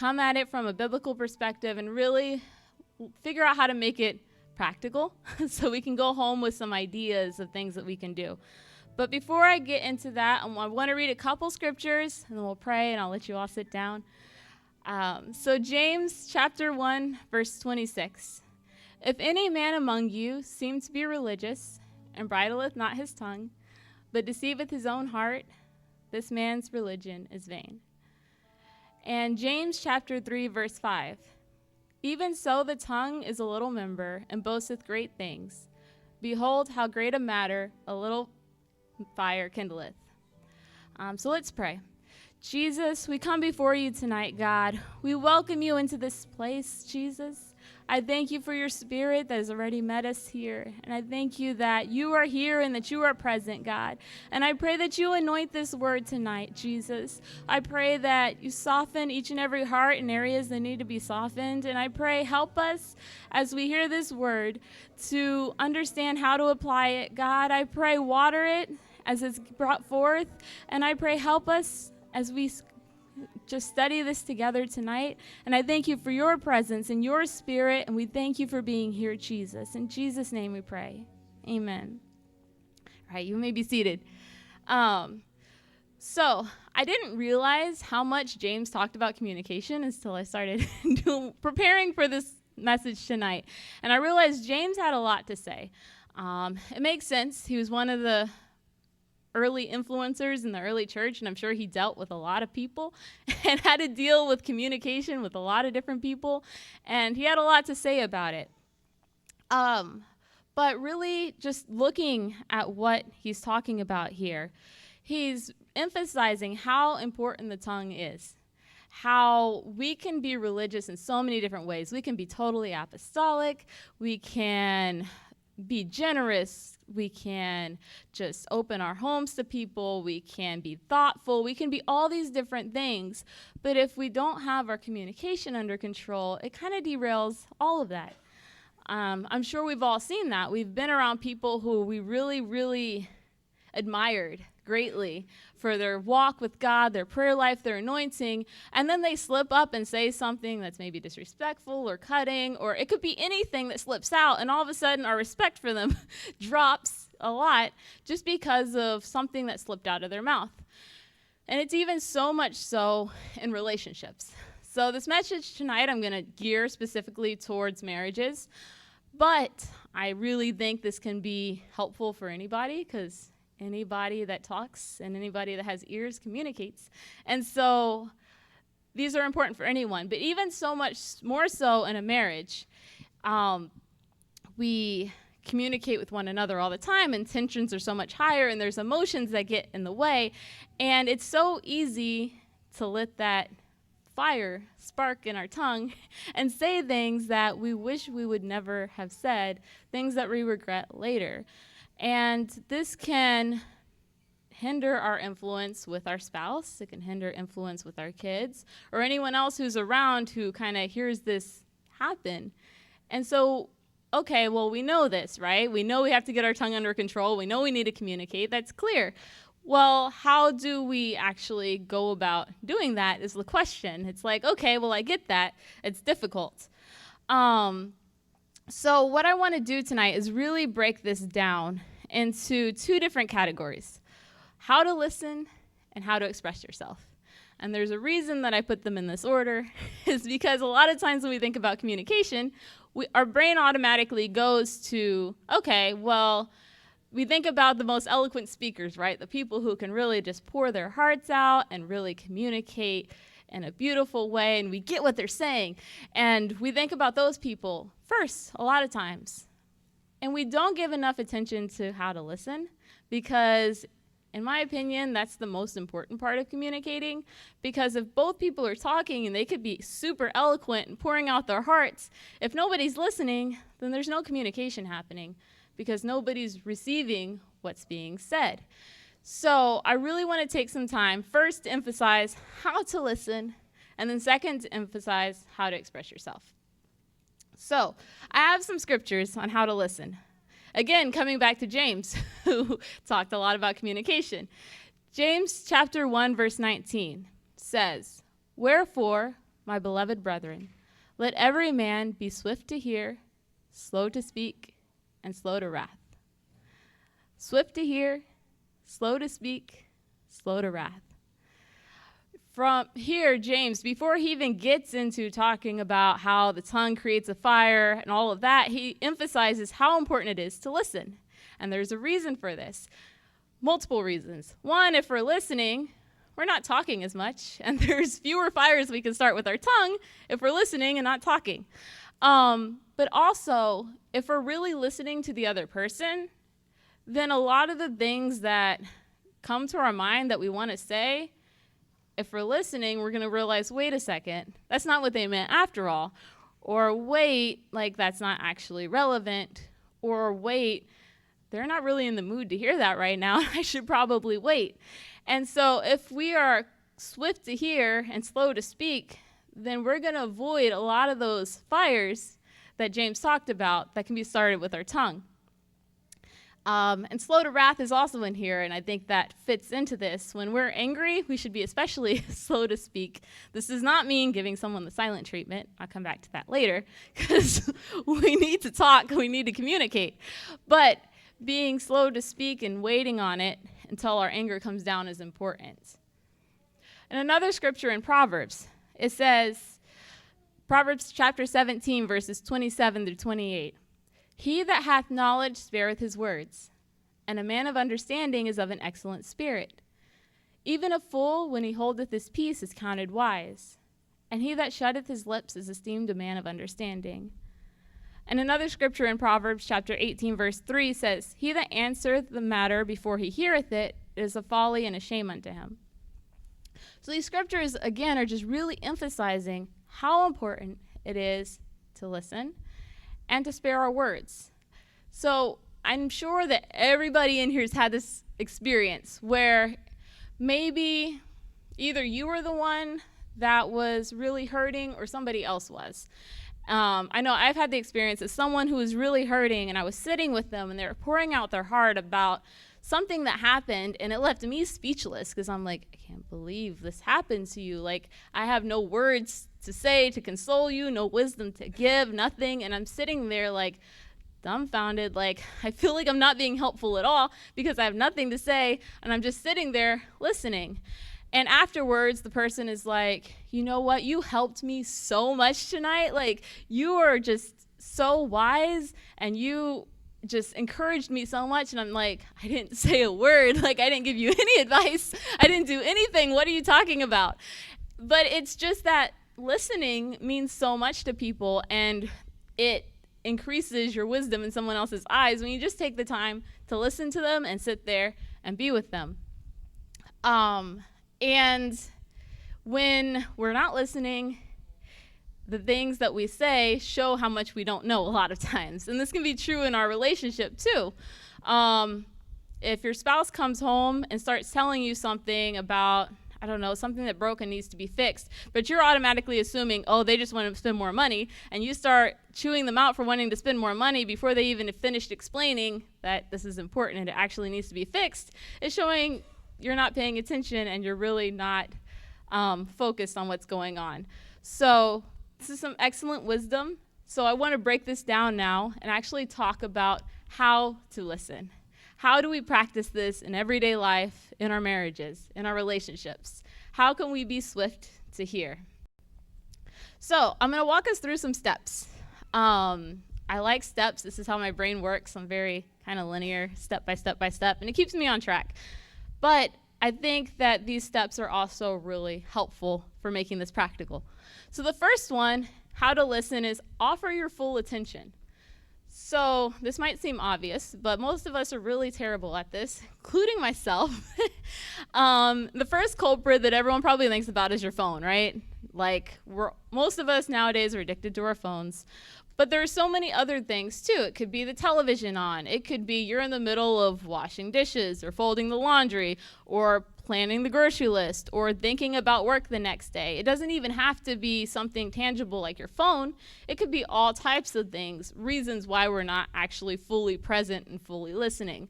come at it from a biblical perspective and really figure out how to make it practical so we can go home with some ideas of things that we can do. But before I get into that, I want to read a couple scriptures, and then we'll pray, and I'll let you all sit down. So James chapter 1, verse 26. If any man among you seem to be religious, and bridleth not his tongue, but deceiveth his own heart, this man's religion is vain. And James chapter 3, verse 5. Even so the tongue is a little member, and boasteth great things. Behold, how great a matter a little fire kindleth. So let's pray. Jesus, we come before you tonight, God. We welcome you into this place, Jesus. I thank you for your spirit that has already met us here. And I thank you that you are here and that you are present, God. And I pray that you anoint this word tonight, Jesus. I pray that you soften each and every heart in areas that need to be softened. And I pray, help us as we hear this word to understand how to apply it, God. I pray, water it as it's brought forth. And I pray, help us as we just study this together tonight. And I thank you for your presence and your spirit, and we thank you for being here, Jesus. In Jesus' name we pray. Amen. All right, you may be seated. So I didn't realize how much James talked about communication until I started preparing for this message tonight. And I realized James had a lot to say. It makes sense. He was one of the early influencers in the early church, and I'm sure he dealt with a lot of people and had to deal with communication with a lot of different people, and he had a lot to say about it. But really, just looking at what he's talking about here, he's emphasizing how important the tongue is, how we can be religious in so many different ways. We can be totally apostolic, we can be generous, we can just open our homes to people, we can be thoughtful, we can be all these different things. But if we don't have our communication under control, it kind of derails all of that. I'm sure we've all seen that. We've been around people who we really, really admired greatly for their walk with God, their prayer life, their anointing, and then they slip up and say something that's maybe disrespectful or cutting, or it could be anything that slips out, and all of a sudden our respect for them drops a lot just because of something that slipped out of their mouth. And it's even so much so in relationships. So this message tonight, I'm going to gear specifically towards marriages, but I really think this can be helpful for anybody, because anybody that talks and anybody that has ears communicates. And so these are important for anyone, but even so much more so in a marriage. We communicate with one another all the time, and tensions are so much higher, and there's emotions that get in the way, and it's so easy to let that fire spark in our tongue and say things that we wish we would never have said, things that we regret later. And this can hinder our influence with our spouse. It can hinder influence with our kids or anyone else who's around who kind of hears this happen. And so, okay, well, we know this, right? We know we have to get our tongue under control. We know we need to communicate. That's clear. Well, how do we actually go about doing that is the question. It's like, okay, well, I get that. It's difficult. So what I want to do tonight is really break this down into two different categories: how to listen and how to express yourself. And there's a reason that I put them in this order, is because a lot of times when we think about communication, our brain automatically goes to, okay, well, we think about the most eloquent speakers, right? The people who can really just pour their hearts out and really communicate in a beautiful way, and we get what they're saying. And we think about those people first a lot of times. And we don't give enough attention to how to listen, because in my opinion, that's the most important part of communicating, because if both people are talking and they could be super eloquent and pouring out their hearts, if nobody's listening, then there's no communication happening, because nobody's receiving what's being said. So I really want to take some time first to emphasize how to listen, and then second to emphasize how to express yourself. So I have some scriptures on how to listen. Again, coming back to James, who talked a lot about communication. James chapter 1, verse 19 says, "Wherefore, my beloved brethren, let every man be swift to hear, slow to speak, and slow to wrath. Swift to hear, slow to speak, slow to wrath. From here, James, before he even gets into talking about how the tongue creates a fire and all of that, he emphasizes how important it is to listen. And there's a reason for this. Multiple reasons. One, if we're listening, we're not talking as much, and there's fewer fires we can start with our tongue if we're listening and not talking. But also, if we're really listening to the other person, then a lot of the things that come to our mind that we want to say, if we're listening, we're going to realize, wait a second, that's not what they meant after all. Or wait, like that's not actually relevant. Or wait, they're not really in the mood to hear that right now. I should probably wait. And so if we are swift to hear and slow to speak, then we're going to avoid a lot of those fires that James talked about that can be started with our tongue. And slow to wrath is also in here, and I think that fits into this. When we're angry, we should be especially slow to speak. This does not mean giving someone the silent treatment. I'll come back to that later, because we need to talk, we need to communicate. But being slow to speak and waiting on it until our anger comes down is important. And another scripture in Proverbs, it says, Proverbs chapter 17, verses 27 through 28. He that hath knowledge spareth his words, and a man of understanding is of an excellent spirit. Even a fool, when he holdeth his peace, is counted wise, and he that shutteth his lips is esteemed a man of understanding. And another scripture in Proverbs chapter 18, verse 3 says, he that answereth the matter before he heareth it is a folly and a shame unto him. So these scriptures, again, are just really emphasizing how important it is to listen and to spare our words. So I'm sure that everybody in here has had this experience where maybe either you were the one that was really hurting or somebody else was. I know I've had the experience of someone who was really hurting, and I was sitting with them, and they were pouring out their heart about something that happened, and it left me speechless because I'm like, I can't believe this happened to you. Like, I have no words to say to console you, no wisdom to give, nothing. And I'm sitting there like dumbfounded, like I feel like I'm not being helpful at all because I have nothing to say, and I'm just sitting there listening. And afterwards, the person is like, you know what? You helped me so much tonight. Like, you are just so wise, and you just encouraged me so much. And I'm like, I didn't say a word. Like, I didn't give you any advice. I didn't do anything. What are you talking about? But it's just that listening means so much to people, and it increases your wisdom in someone else's eyes when you just take the time to listen to them and sit there and be with them. And when we're not listening, the things that we say show how much we don't know a lot of times. And this can be true in our relationship too. If your spouse comes home and starts telling you something about, I don't know, something that broke and needs to be fixed, but you're automatically assuming, oh, they just want to spend more money, and you start chewing them out for wanting to spend more money before they even have finished explaining that this is important and it actually needs to be fixed, it's showing you're not paying attention and you're really not focused on what's going on. So this is some excellent wisdom. So I want to break this down now and actually talk about how to listen. How do we practice this in everyday life, in our marriages, in our relationships? How can we be swift to hear? So I'm going to walk us through some steps. I like steps. This is how my brain works. I'm very kind of linear, step by step by step, and it keeps me on track. But I think that these steps are also really helpful for making this practical. So the first one, how to listen, is offer your full attention. So this might seem obvious, but most of us are really terrible at this, including myself. The first culprit that everyone probably thinks about is your phone, right? Like, most of us nowadays are addicted to our phones. But there are so many other things too. It could be the television on. It could be you're in the middle of washing dishes or folding the laundry or planning the grocery list or thinking about work the next day. It doesn't even have to be something tangible like your phone. It could be all types of things, reasons why we're not actually fully present and fully listening.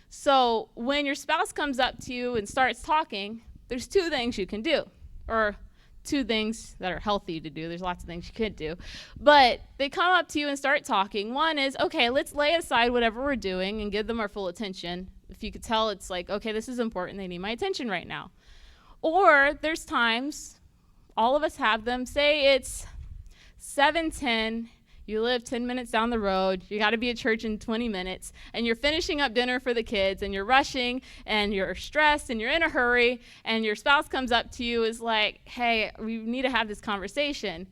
So when your spouse comes up to you and starts talking, there's two things you can do, or two things that are healthy to do. There's lots of things you could do. But they come up to you and start talking. One is, okay, let's lay aside whatever we're doing and give them our full attention. If you could tell, it's like, okay, this is important. They need my attention right now. Or there's times, all of us have them, say it's 7:10, you live 10 minutes down the road, you got to be at church in 20 minutes, and you're finishing up dinner for the kids, and you're rushing, and you're stressed, and you're in a hurry, and your spouse comes up to you, is like, hey, we need to have this conversation.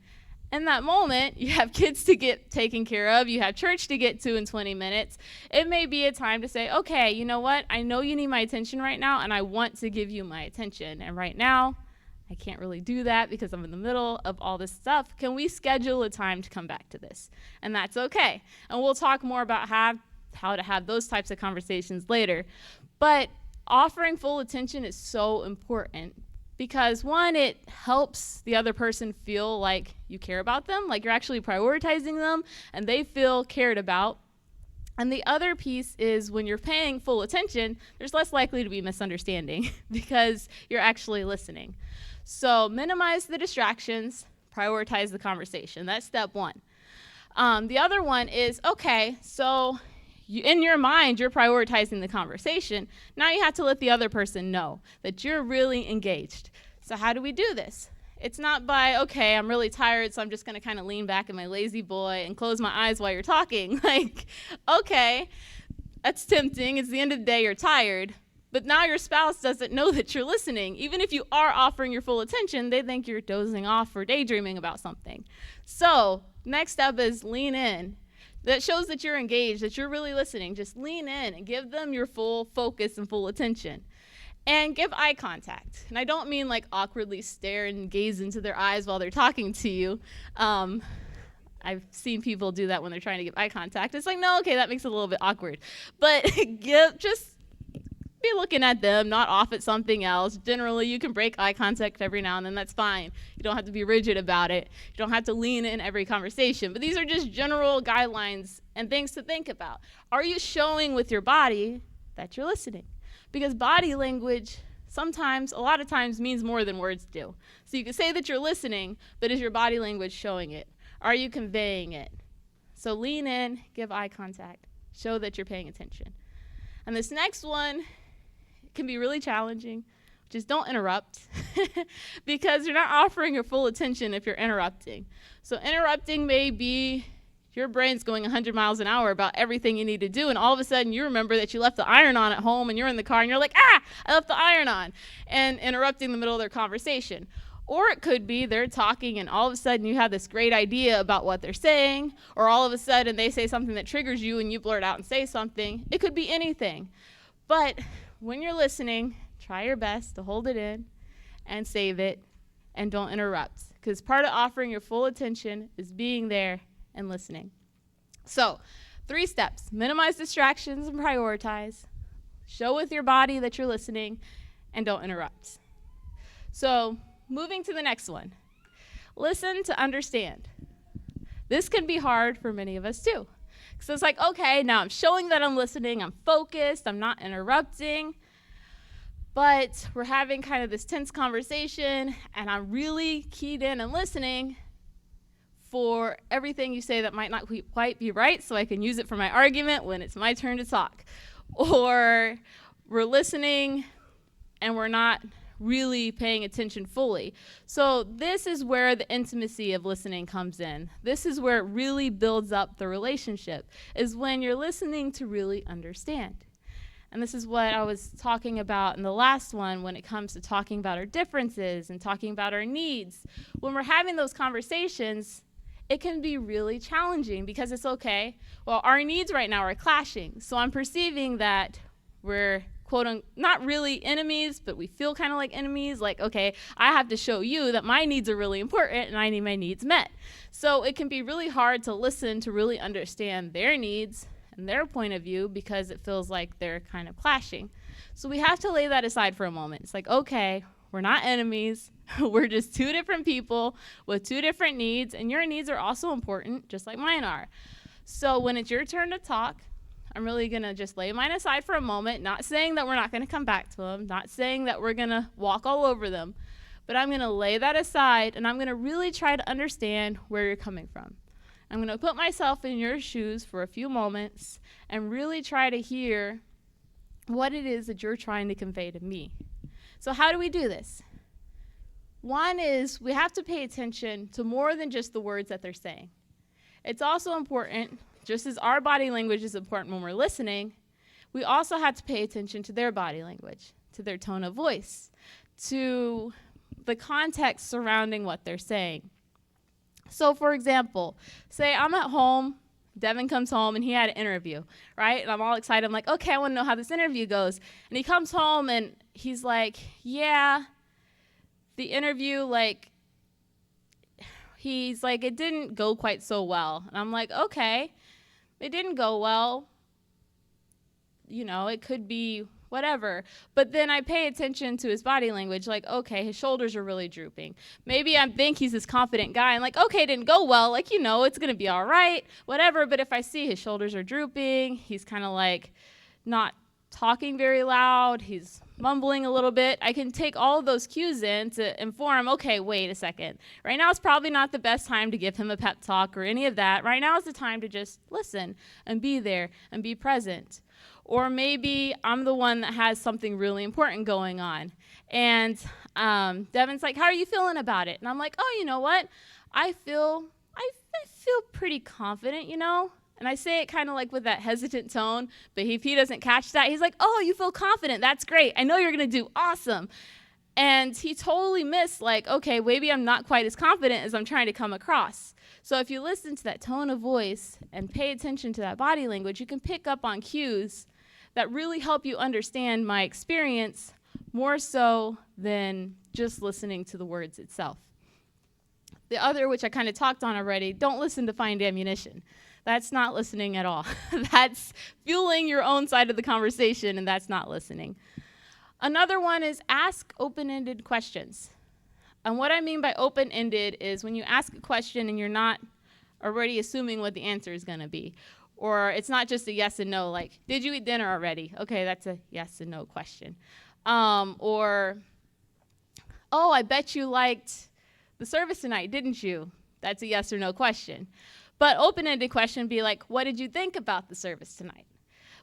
In that moment, you have kids to get taken care of, you have church to get to in 20 minutes. It may be a time to say, okay, you know what? I know you need my attention right now, and I want to give you my attention. And right now, I can't really do that because I'm in the middle of all this stuff. Can we schedule a time to come back to this? And that's okay. And we'll talk more about how to have those types of conversations later. But offering full attention is so important because, one, it helps the other person feel like you care about them, like you're actually prioritizing them, and they feel cared about. And the other piece is when you're paying full attention, there's less likely to be misunderstanding because you're actually listening. So minimize the distractions, prioritize the conversation. That's step one. The other one is, okay, so in your mind, you're prioritizing the conversation. Now you have to let the other person know that you're really engaged. So how do we do this? It's not by, okay, I'm really tired, so I'm just going to kind of lean back in my lazy boy and close my eyes while you're talking. Like, okay, that's tempting. It's the end of the day, you're tired. But now your spouse doesn't know that you're listening. Even if you are offering your full attention, they think you're dozing off or daydreaming about something. So next step is lean in. That shows that you're engaged, that you're really listening. Just lean in and give them your full focus and full attention. And give eye contact. And I don't mean like awkwardly stare and gaze into their eyes while they're talking to you. I've seen people do that when they're trying to give eye contact. It's like, no, okay, that makes it a little bit awkward. But just be looking at them, not off at something else. Generally, you can break eye contact every now and then. That's fine. You don't have to be rigid about it. You don't have to lean in every conversation. But these are just general guidelines and things to think about. Are you showing with your body that you're listening? Because body language sometimes, a lot of times, means more than words do. So you can say that you're listening, but is your body language showing it? Are you conveying it? So lean in, give eye contact, show that you're paying attention. And this next one can be really challenging. Just don't interrupt because you're not offering your full attention if you're interrupting. So interrupting may be your brain's going 100 miles an hour about everything you need to do, and all of a sudden you remember that you left the iron on at home, and you're in the car, and you're like, I left the iron on, and interrupting the middle of their conversation. Or it could be they're talking, and all of a sudden you have this great idea about what they're saying, or all of a sudden they say something that triggers you, and you blurt out and say something. It could be anything. But when you're listening, try your best to hold it in and save it, and don't interrupt, because part of offering your full attention is being there and listening. So 3 steps: minimize distractions and prioritize, show with your body that you're listening, and don't interrupt. So moving to the next one, listen to understand. This can be hard for many of us too. So it's like, okay, now I'm showing that I'm listening, I'm focused, I'm not interrupting, but we're having kind of this tense conversation, and I'm really keyed in and listening for everything you say that might not quite be right, so I can use it for my argument when it's my turn to talk. Or we're listening and we're not really paying attention fully. So this is where the intimacy of listening comes in. This is where it really builds up the relationship, is when you're listening to really understand. And this is what I was talking about in the last one when it comes to talking about our differences and talking about our needs. When we're having those conversations, it can be really challenging because it's okay. Well, our needs right now are clashing. So I'm perceiving that we're, quote unquote, not really enemies, but we feel kind of like enemies. Like, okay, I have to show you that my needs are really important and I need my needs met. So it can be really hard to listen to really understand their needs and their point of view because it feels like they're kind of clashing. So we have to lay that aside for a moment. It's like, okay, we're not enemies. We're just 2 different people with 2 different needs, and your needs are also important, just like mine are. So when it's your turn to talk, I'm really going to just lay mine aside for a moment, not saying that we're not going to come back to them, not saying that we're going to walk all over them, But I'm going to lay that aside, and I'm going to really try to understand where you're coming from. I'm going to put myself in your shoes for a few moments and really try to hear what it is that you're trying to convey to me. So how do we do this? One is we have to pay attention to more than just the words that they're saying. It's also important, just as our body language is important when we're listening, we also have to pay attention to their body language, to their tone of voice, to the context surrounding what they're saying. So for example, say I'm at home, Devin comes home and he had an interview, right? And I'm all excited. I'm like, okay, I want to know how this interview goes. And he comes home and he's like, yeah, the interview, like, he's like, it didn't go quite so well. And I'm like, okay, it didn't go well. You know, it could be whatever. But then I pay attention to his body language, like, okay, his shoulders are really drooping. Maybe I think he's this confident guy. I'm like, okay, it didn't go well. Like, you know, it's going to be all right, whatever. But if I see his shoulders are drooping, he's kind of like not talking very loud, he's mumbling a little bit, I can take all of those cues in to inform, okay, wait a second. Right now is probably not the best time to give him a pep talk or any of that. Right now is the time to just listen and be there and be present. Or maybe I'm the one that has something really important going on. And Devin's like, how are you feeling about it? And I'm like, oh, you know what? I feel pretty confident, you know? And I say it kind of like with that hesitant tone, but if he doesn't catch that, he's like, oh, you feel confident. That's great. I know you're going to do awesome. And he totally missed, like, okay, maybe I'm not quite as confident as I'm trying to come across. So if you listen to that tone of voice and pay attention to that body language, you can pick up on cues that really help you understand my experience more so than just listening to the words itself. The other, which I kind of talked on already, don't listen to find ammunition. That's not listening at all. That's fueling your own side of the conversation, and that's not listening. Another one is ask open-ended questions. And what I mean by open-ended is when you ask a question and you're not already assuming what the answer is going to be. Or it's not just a yes and no, like, did you eat dinner already? Okay, that's a yes and no question. Or, oh, I bet you liked the service tonight, didn't you? That's a yes or no question. But open-ended question would be like, what did you think about the service tonight?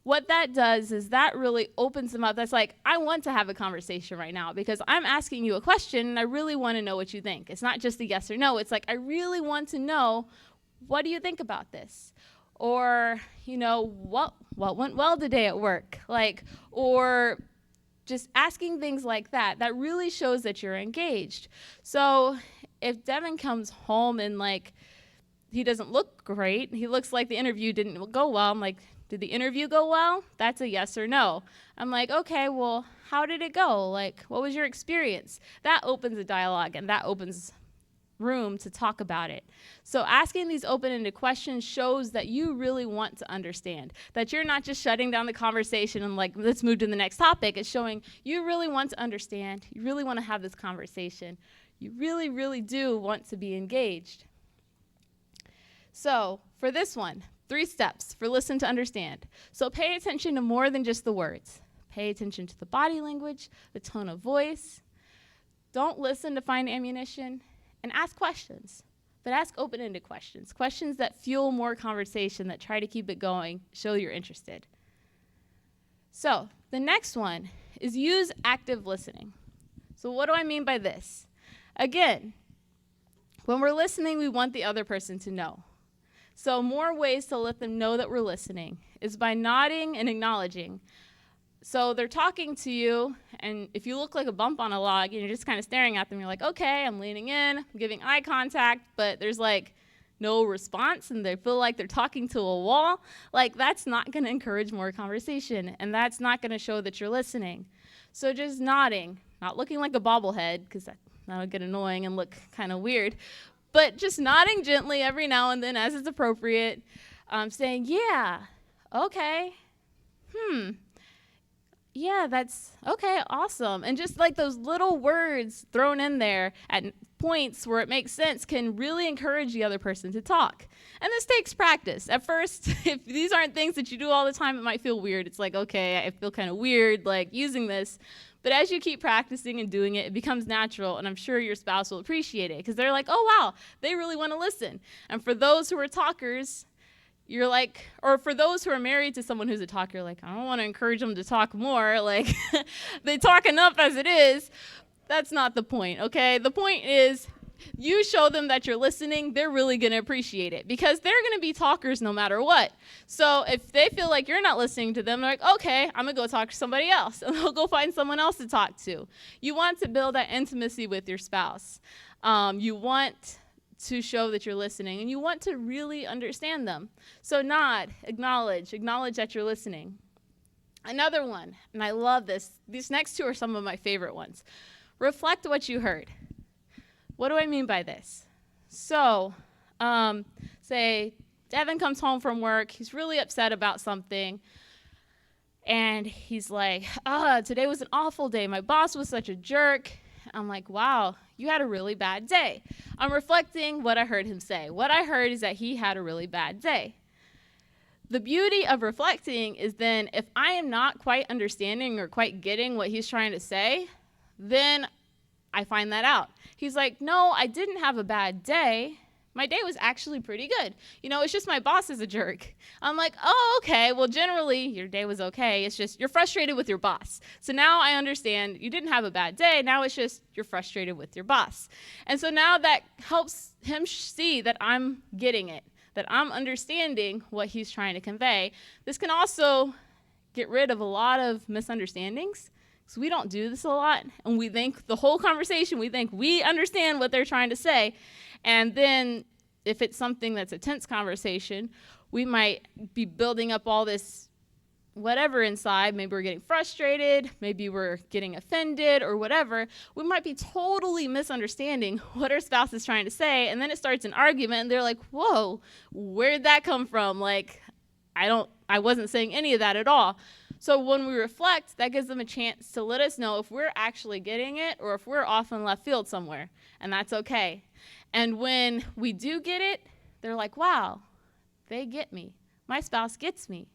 What that does is that really opens them up. That's like, I want to have a conversation right now because I'm asking you a question and I really want to know what you think. It's not just a yes or no. It's like, I really want to know, what do you think about this? Or, you know, what went well today at work? Like, or just asking things like that. That really shows that you're engaged. So if Devin comes home and like, he doesn't look great, he looks like the interview didn't go well, I'm like, did the interview go well? That's a yes or no. I'm like, okay, well, how did it go? Like, what was your experience? That opens a dialogue and that opens room to talk about it. So asking these open-ended questions shows that you really want to understand, that you're not just shutting down the conversation and like, let's move to the next topic. It's showing you really want to understand, you really want to have this conversation, you really, really do want to be engaged. So for this one, 3 steps for listen to understand. So pay attention to more than just the words. Pay attention to the body language, the tone of voice. Don't listen to find ammunition. And ask questions, but ask open-ended questions, questions that fuel more conversation, that try to keep it going, show you're interested. So the next one is use active listening. So what do I mean by this? Again, when we're listening, we want the other person to know. So more ways to let them know that we're listening is by nodding and acknowledging. So they're talking to you, and if you look like a bump on a log and you're just kind of staring at them, you're like, okay, I'm leaning in, I'm giving eye contact, but there's like no response and they feel like they're talking to a wall, like that's not going to encourage more conversation, and that's not going to show that you're listening. So just nodding, not looking like a bobblehead, because that would get annoying and look kind of weird, but just nodding gently every now and then as it's appropriate, saying, yeah, okay, yeah, that's okay, awesome. And just like those little words thrown in there at points where it makes sense can really encourage the other person to talk. And this takes practice. At first, if these aren't things that you do all the time, it might feel weird. It's like, okay, I feel kind of weird like using this. But as you keep practicing and doing it, it becomes natural, and I'm sure your spouse will appreciate it because they're like, oh, wow, they really want to listen. And for those who are talkers, you're like, or for those who are married to someone who's a talker, you're like, I don't want to encourage them to talk more. Like, they talk enough as it is. That's not the point, okay? The point is, you show them that you're listening, they're really going to appreciate it because they're going to be talkers no matter what. So if they feel like you're not listening to them, they're like, okay, I'm going to go talk to somebody else. And they'll go find someone else to talk to. You want to build that intimacy with your spouse. You want to show that you're listening, and you want to really understand them. So nod, acknowledge that you're listening. Another one, and I love this. These next two are some of my favorite ones. Reflect what you heard. What do I mean by this? So, say Devin comes home from work. He's really upset about something. And he's like, today was an awful day. My boss was such a jerk. I'm like, wow, you had a really bad day. I'm reflecting what I heard him say. What I heard is that he had a really bad day. The beauty of reflecting is then if I am not quite understanding or quite getting what he's trying to say, then I find that out. He's like, no, I didn't have a bad day. My day was actually pretty good. It's just my boss is a jerk. I'm like, oh, okay. Well, generally, your day was okay. It's just you're frustrated with your boss. So now I understand you didn't have a bad day. Now it's just you're frustrated with your boss. And so now that helps him see that I'm getting it, that I'm understanding what he's trying to convey. This can also get rid of a lot of misunderstandings. So we don't do this a lot, and we think the whole conversation, we think we understand what they're trying to say. And then if it's something that's a tense conversation, we might be building up all this whatever inside. Maybe we're getting frustrated, maybe we're getting offended or whatever. We might be totally misunderstanding what our spouse is trying to say, and then it starts an argument, and they're like, whoa, where'd that come from? Like, I wasn't saying any of that at all. So when we reflect, that gives them a chance to let us know if we're actually getting it or if we're off in left field somewhere, and that's okay. And when we do get it, they're like, wow, they get me. My spouse gets me.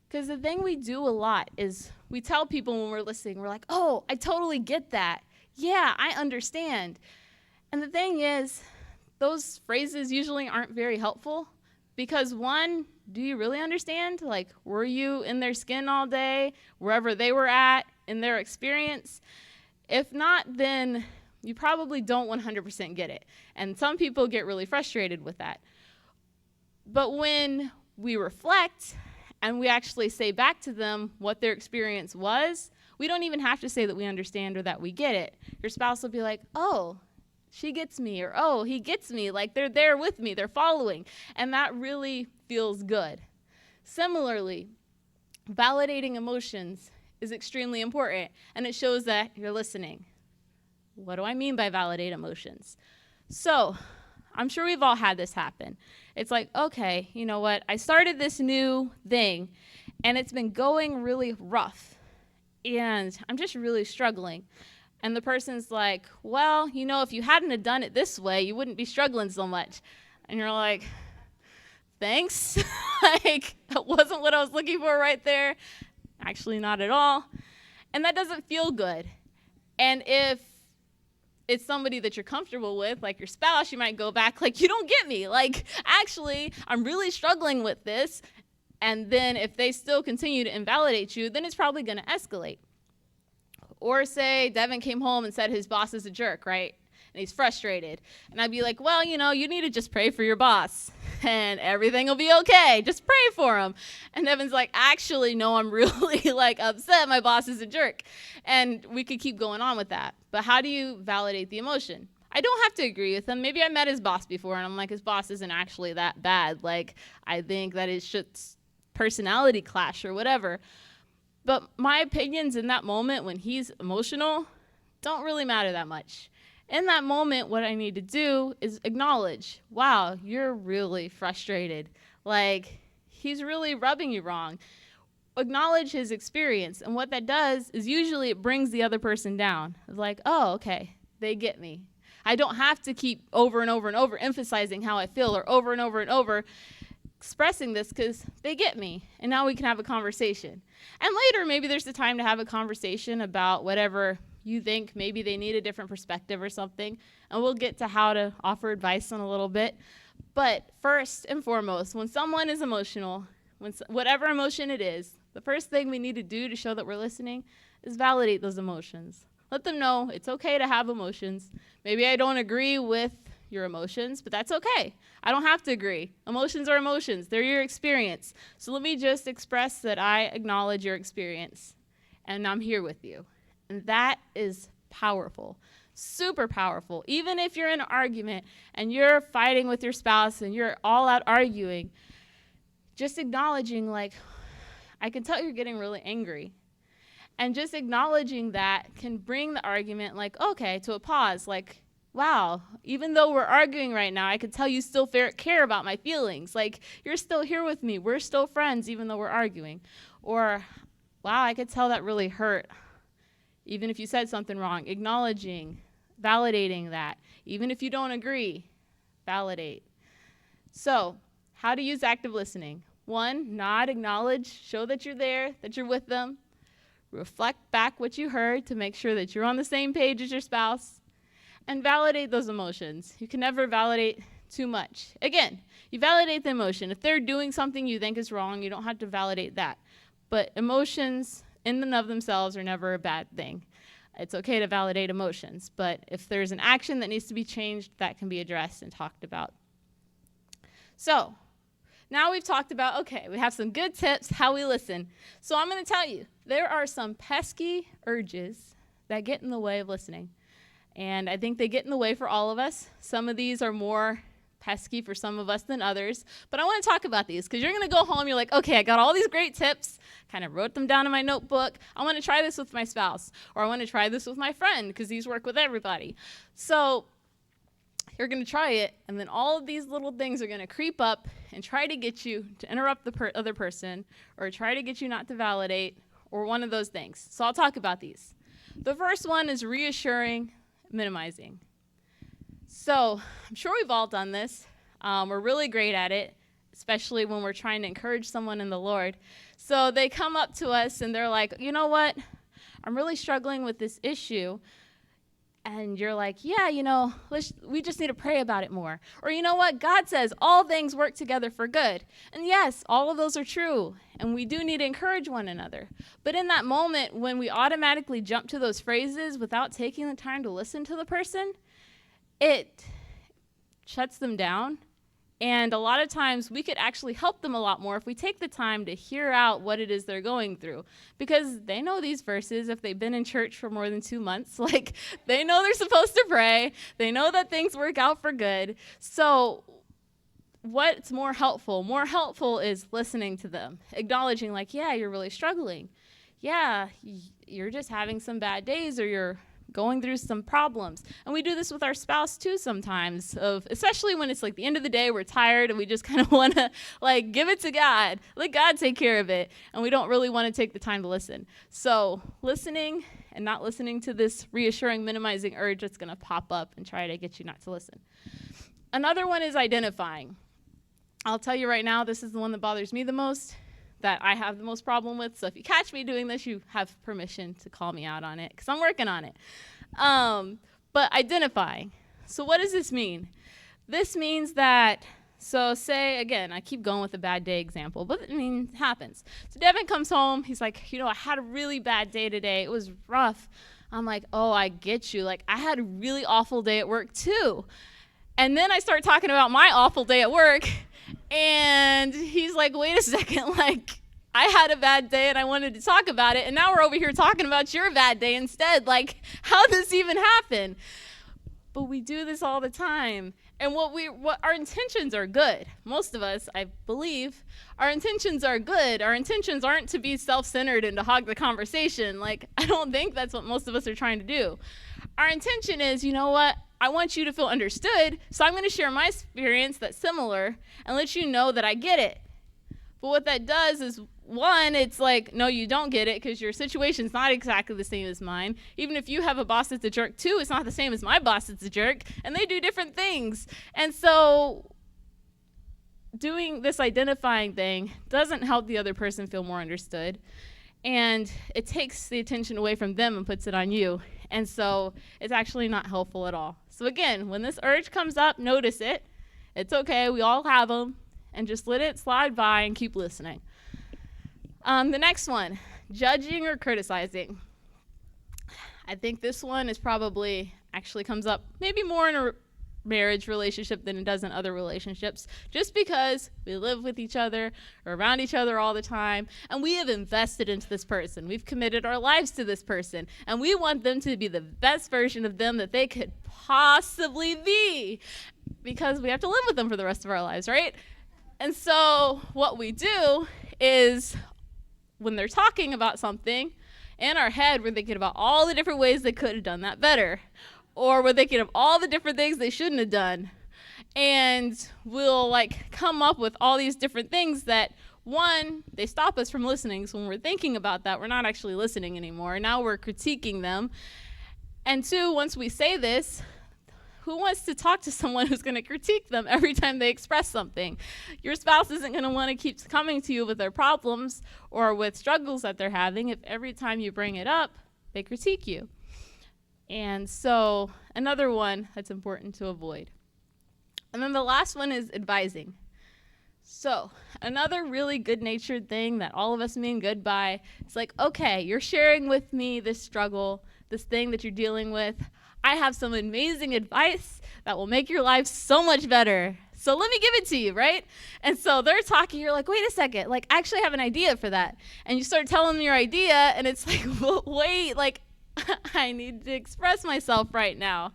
Because the thing we do a lot is we tell people when we're listening, we're like, oh, I totally get that. Yeah, I understand. And the thing is, those phrases usually aren't very helpful because one, do you really understand? Like, were you in their skin all day, wherever they were at in their experience? If not, then you probably don't 100% get it. And some people get really frustrated with that. But when we reflect and we actually say back to them what their experience was, we don't even have to say that we understand or that we get it. Your spouse will be like, oh, she gets me, or oh, he gets me, like they're there with me, they're following. And that really feels good. Similarly, validating emotions is extremely important, and it shows that you're listening. What do I mean by validate emotions? So, I'm sure we've all had this happen. It's like, okay, you know what? I started this new thing, and it's been going really rough, and I'm just really struggling. And the person's like, well, if you hadn't have done it this way, you wouldn't be struggling so much. And you're like, thanks. Like, that wasn't what I was looking for right there. Actually, not at all. And that doesn't feel good. And if it's somebody that you're comfortable with, like your spouse, you might go back like, you don't get me. Like, actually, I'm really struggling with this. And then if they still continue to invalidate you, then it's probably going to escalate. Or say Devin came home and said his boss is a jerk, right? And he's frustrated. And I'd be like, well, you need to just pray for your boss and everything will be okay. Just pray for him. And Devin's like, actually, no, I'm really upset. My boss is a jerk. And we could keep going on with that. But how do you validate the emotion? I don't have to agree with him. Maybe I met his boss before and I'm like, his boss isn't actually that bad. Like, I think that it's just personality clash or whatever. But my opinions in that moment when he's emotional don't really matter that much. In that moment, what I need to do is acknowledge, wow, you're really frustrated. Like, he's really rubbing you wrong. Acknowledge his experience. And what that does is usually it brings the other person down. It's like, oh, okay, they get me. I don't have to keep over and over and over emphasizing how I feel or over and over and over. expressing this because they get me, and now we can have a conversation. And later, maybe there's the time to have a conversation about whatever you think maybe they need a different perspective or something, and we'll get to how to offer advice in a little bit. But first and foremost, when someone is emotional, whatever emotion it is, the first thing we need to do to show that we're listening is validate those emotions. Let them know it's okay to have emotions. Maybe I don't agree with your emotions, but that's okay. I don't have to agree. Emotions are emotions. They're your experience. So let me just express that I acknowledge your experience, and I'm here with you. And that is powerful, super powerful. Even if you're in an argument and you're fighting with your spouse and you're all out arguing, just acknowledging, like, I can tell you're getting really angry. And just acknowledging that can bring the argument, like, okay, to a pause, like, wow, even though we're arguing right now, I can tell you still care about my feelings. Like, you're still here with me. We're still friends, even though we're arguing. Or, wow, I could tell that really hurt, even if you said something wrong. Acknowledging, validating that. Even if you don't agree, validate. So, how to use active listening. 1, nod, acknowledge, show that you're there, that you're with them. Reflect back what you heard to make sure that you're on the same page as your spouse. And validate those emotions. You can never validate too much. Again, you validate the emotion. If they're doing something you think is wrong, you don't have to validate that. But emotions in and of themselves are never a bad thing. It's okay to validate emotions, but if there's an action that needs to be changed, that can be addressed and talked about. So, now we've talked about, okay, we have some good tips, how we listen. So I'm going to tell you, there are some pesky urges that get in the way of listening. And I think they get in the way for all of us. Some of these are more pesky for some of us than others. But I want to talk about these because you're going to go home, you're like, okay, I got all these great tips, kind of wrote them down in my notebook. I want to try this with my spouse, or I want to try this with my friend because these work with everybody. So you're going to try it, and then all of these little things are going to creep up and try to get you to interrupt the other person, or try to get you not to validate, or one of those things. So I'll talk about these. The first one is reassuring, minimizing. So I'm sure we've all done this. We're really great at it, especially when we're trying to encourage someone in the Lord. So they come up to us and they're like, you know what? I'm really struggling with this issue. And you're like, yeah, we just need to pray about it more. Or you know what? God says all things work together for good. And yes, all of those are true. And we do need to encourage one another. But in that moment, when we automatically jump to those phrases without taking the time to listen to the person, it shuts them down. And a lot of times we could actually help them a lot more if we take the time to hear out what it is they're going through. Because they know these verses if they've been in church for more than 2 months. Like, they know they're supposed to pray. They know that things work out for good. So what's more helpful? More helpful is listening to them, acknowledging, like, yeah, you're really struggling. Yeah, you're just having some bad days, or you're going through some problems. And we do this with our spouse too sometimes, especially when it's like the end of the day, we're tired and we just kind of want to like give it to God, let God take care of it, and we don't really want to take the time to listen. So listening and not listening to this reassuring, minimizing urge that's going to pop up and try to get you not to listen. Another one is identifying. I'll tell you right now, this is the one that bothers me the most, that I have the most problem with. So if you catch me doing this, you have permission to call me out on it because I'm working on it. But identifying. So what does this mean? This means that, so say, again, I keep going with the bad day example, but it happens. So Devin comes home. He's like, I had a really bad day today. It was rough. I'm like, oh, I get you. Like, I had a really awful day at work too. And then I start talking about my awful day at work. And he's like, wait a second, like, I had a bad day and I wanted to talk about it, and now we're over here talking about your bad day instead. Like, how did this even happen? But we do this all the time. And what our intentions are good. Most of us, I believe, our intentions are good. Our intentions aren't to be self-centered and to hog the conversation. Like, I don't think that's what most of us are trying to do. Our intention is, you know what? I want you to feel understood, so I'm going to share my experience that's similar and let you know that I get it. But what that does is, one, it's like, no, you don't get it because your situation's not exactly the same as mine. Even if you have a boss that's a jerk too, it's not the same as my boss that's a jerk, and they do different things. And so doing this identifying thing doesn't help the other person feel more understood. And it takes the attention away from them and puts it on you. And so it's actually not helpful at all. So again, when this urge comes up, notice it. It's okay. We all have them. And just let it slide by and keep listening. The next one, judging or criticizing. I think this one is probably actually comes up maybe more in a marriage relationship than it does in other relationships, just because we live with each other or around each other all the time, and we have invested into this person. We've committed our lives to this person, and we want them to be the best version of them that they could possibly be, because we have to live with them for the rest of our lives, right? And so what we do is when they're talking about something, in our head, we're thinking about all the different ways they could have done that better. Or we're thinking of all the different things they shouldn't have done. And we'll come up with all these different things that, one, they stop us from listening. So when we're thinking about that, we're not actually listening anymore. Now we're critiquing them. And two, once we say this, who wants to talk to someone who's going to critique them every time they express something? Your spouse isn't going to want to keep coming to you with their problems or with struggles that they're having if every time you bring it up, they critique you. And so another one that's important to avoid. And then the last one is advising. So another really good-natured thing that all of us mean good by is okay, you're sharing with me this struggle, this thing that you're dealing with. I have some amazing advice that will make your life so much better. So let me give it to you, right? And so they're talking, you're like, wait a second, I actually have an idea for that. And you start telling them your idea, and it's well, wait, I need to express myself right now.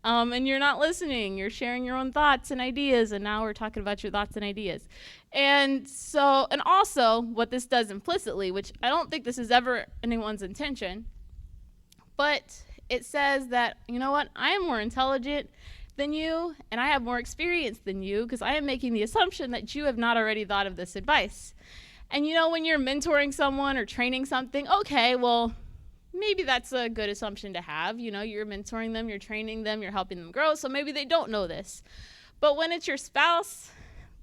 And you're not listening. You're sharing your own thoughts and ideas, and now we're talking about your thoughts and ideas. And so, and also what this does implicitly, which I don't think this is ever anyone's intention, but it says that, you know what, I am more intelligent than you, and I have more experience than you, because I am making the assumption that you have not already thought of this advice. And when you're mentoring someone or training something, okay, well, maybe that's a good assumption to have. You're mentoring them, you're training them, you're helping them grow, so maybe they don't know this. But when it's your spouse,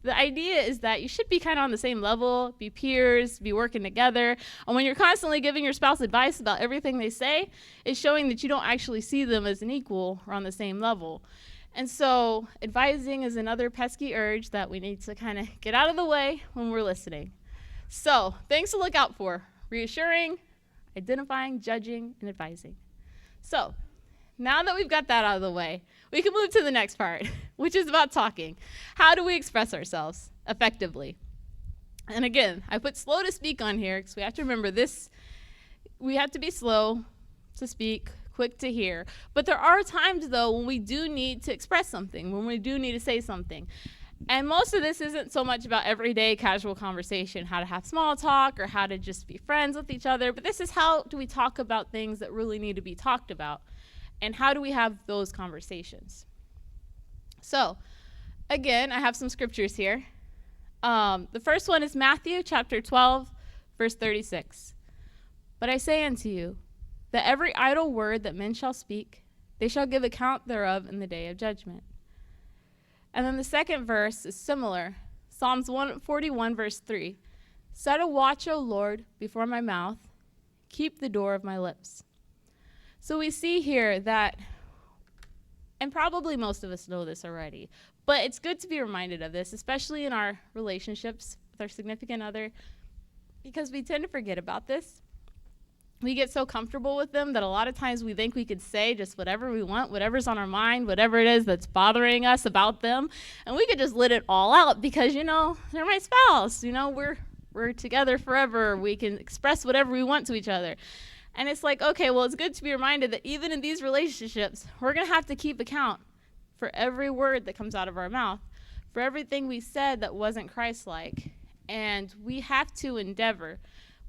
the idea is that you should be kind of on the same level, be peers, be working together. And when you're constantly giving your spouse advice about everything they say, it's showing that you don't actually see them as an equal or on the same level. And so advising is another pesky urge that we need to kind of get out of the way when we're listening. So things to look out for: reassuring, identifying, judging, and advising. So now that we've got that out of the way, we can move to the next part, which is about talking. How do we express ourselves effectively? And again, I put slow to speak on here because we have to remember this. We have to be slow to speak, quick to hear. But there are times, though, when we do need to express something, when we do need to say something. And most of this isn't so much about everyday casual conversation, how to have small talk or how to just be friends with each other, but this is how do we talk about things that really need to be talked about, and how do we have those conversations. So, again, I have some scriptures here. The first one is Matthew chapter 12, verse 36. But I say unto you, that every idle word that men shall speak, they shall give account thereof in the day of judgment. And then the second verse is similar. Psalms 141, verse 3. Set a watch, O Lord, before my mouth. Keep the door of my lips. So we see here that, and probably most of us know this already, but it's good to be reminded of this, especially in our relationships with our significant other, because we tend to forget about this. We get so comfortable with them that a lot of times we think we could say just whatever we want, whatever's on our mind, whatever it is that's bothering us about them, and we could just let it all out because, they're my spouse. We're together forever. We can express whatever we want to each other. And it's okay, well, it's good to be reminded that even in these relationships, we're going to have to keep account for every word that comes out of our mouth, for everything we said that wasn't Christ-like. And we have to endeavor,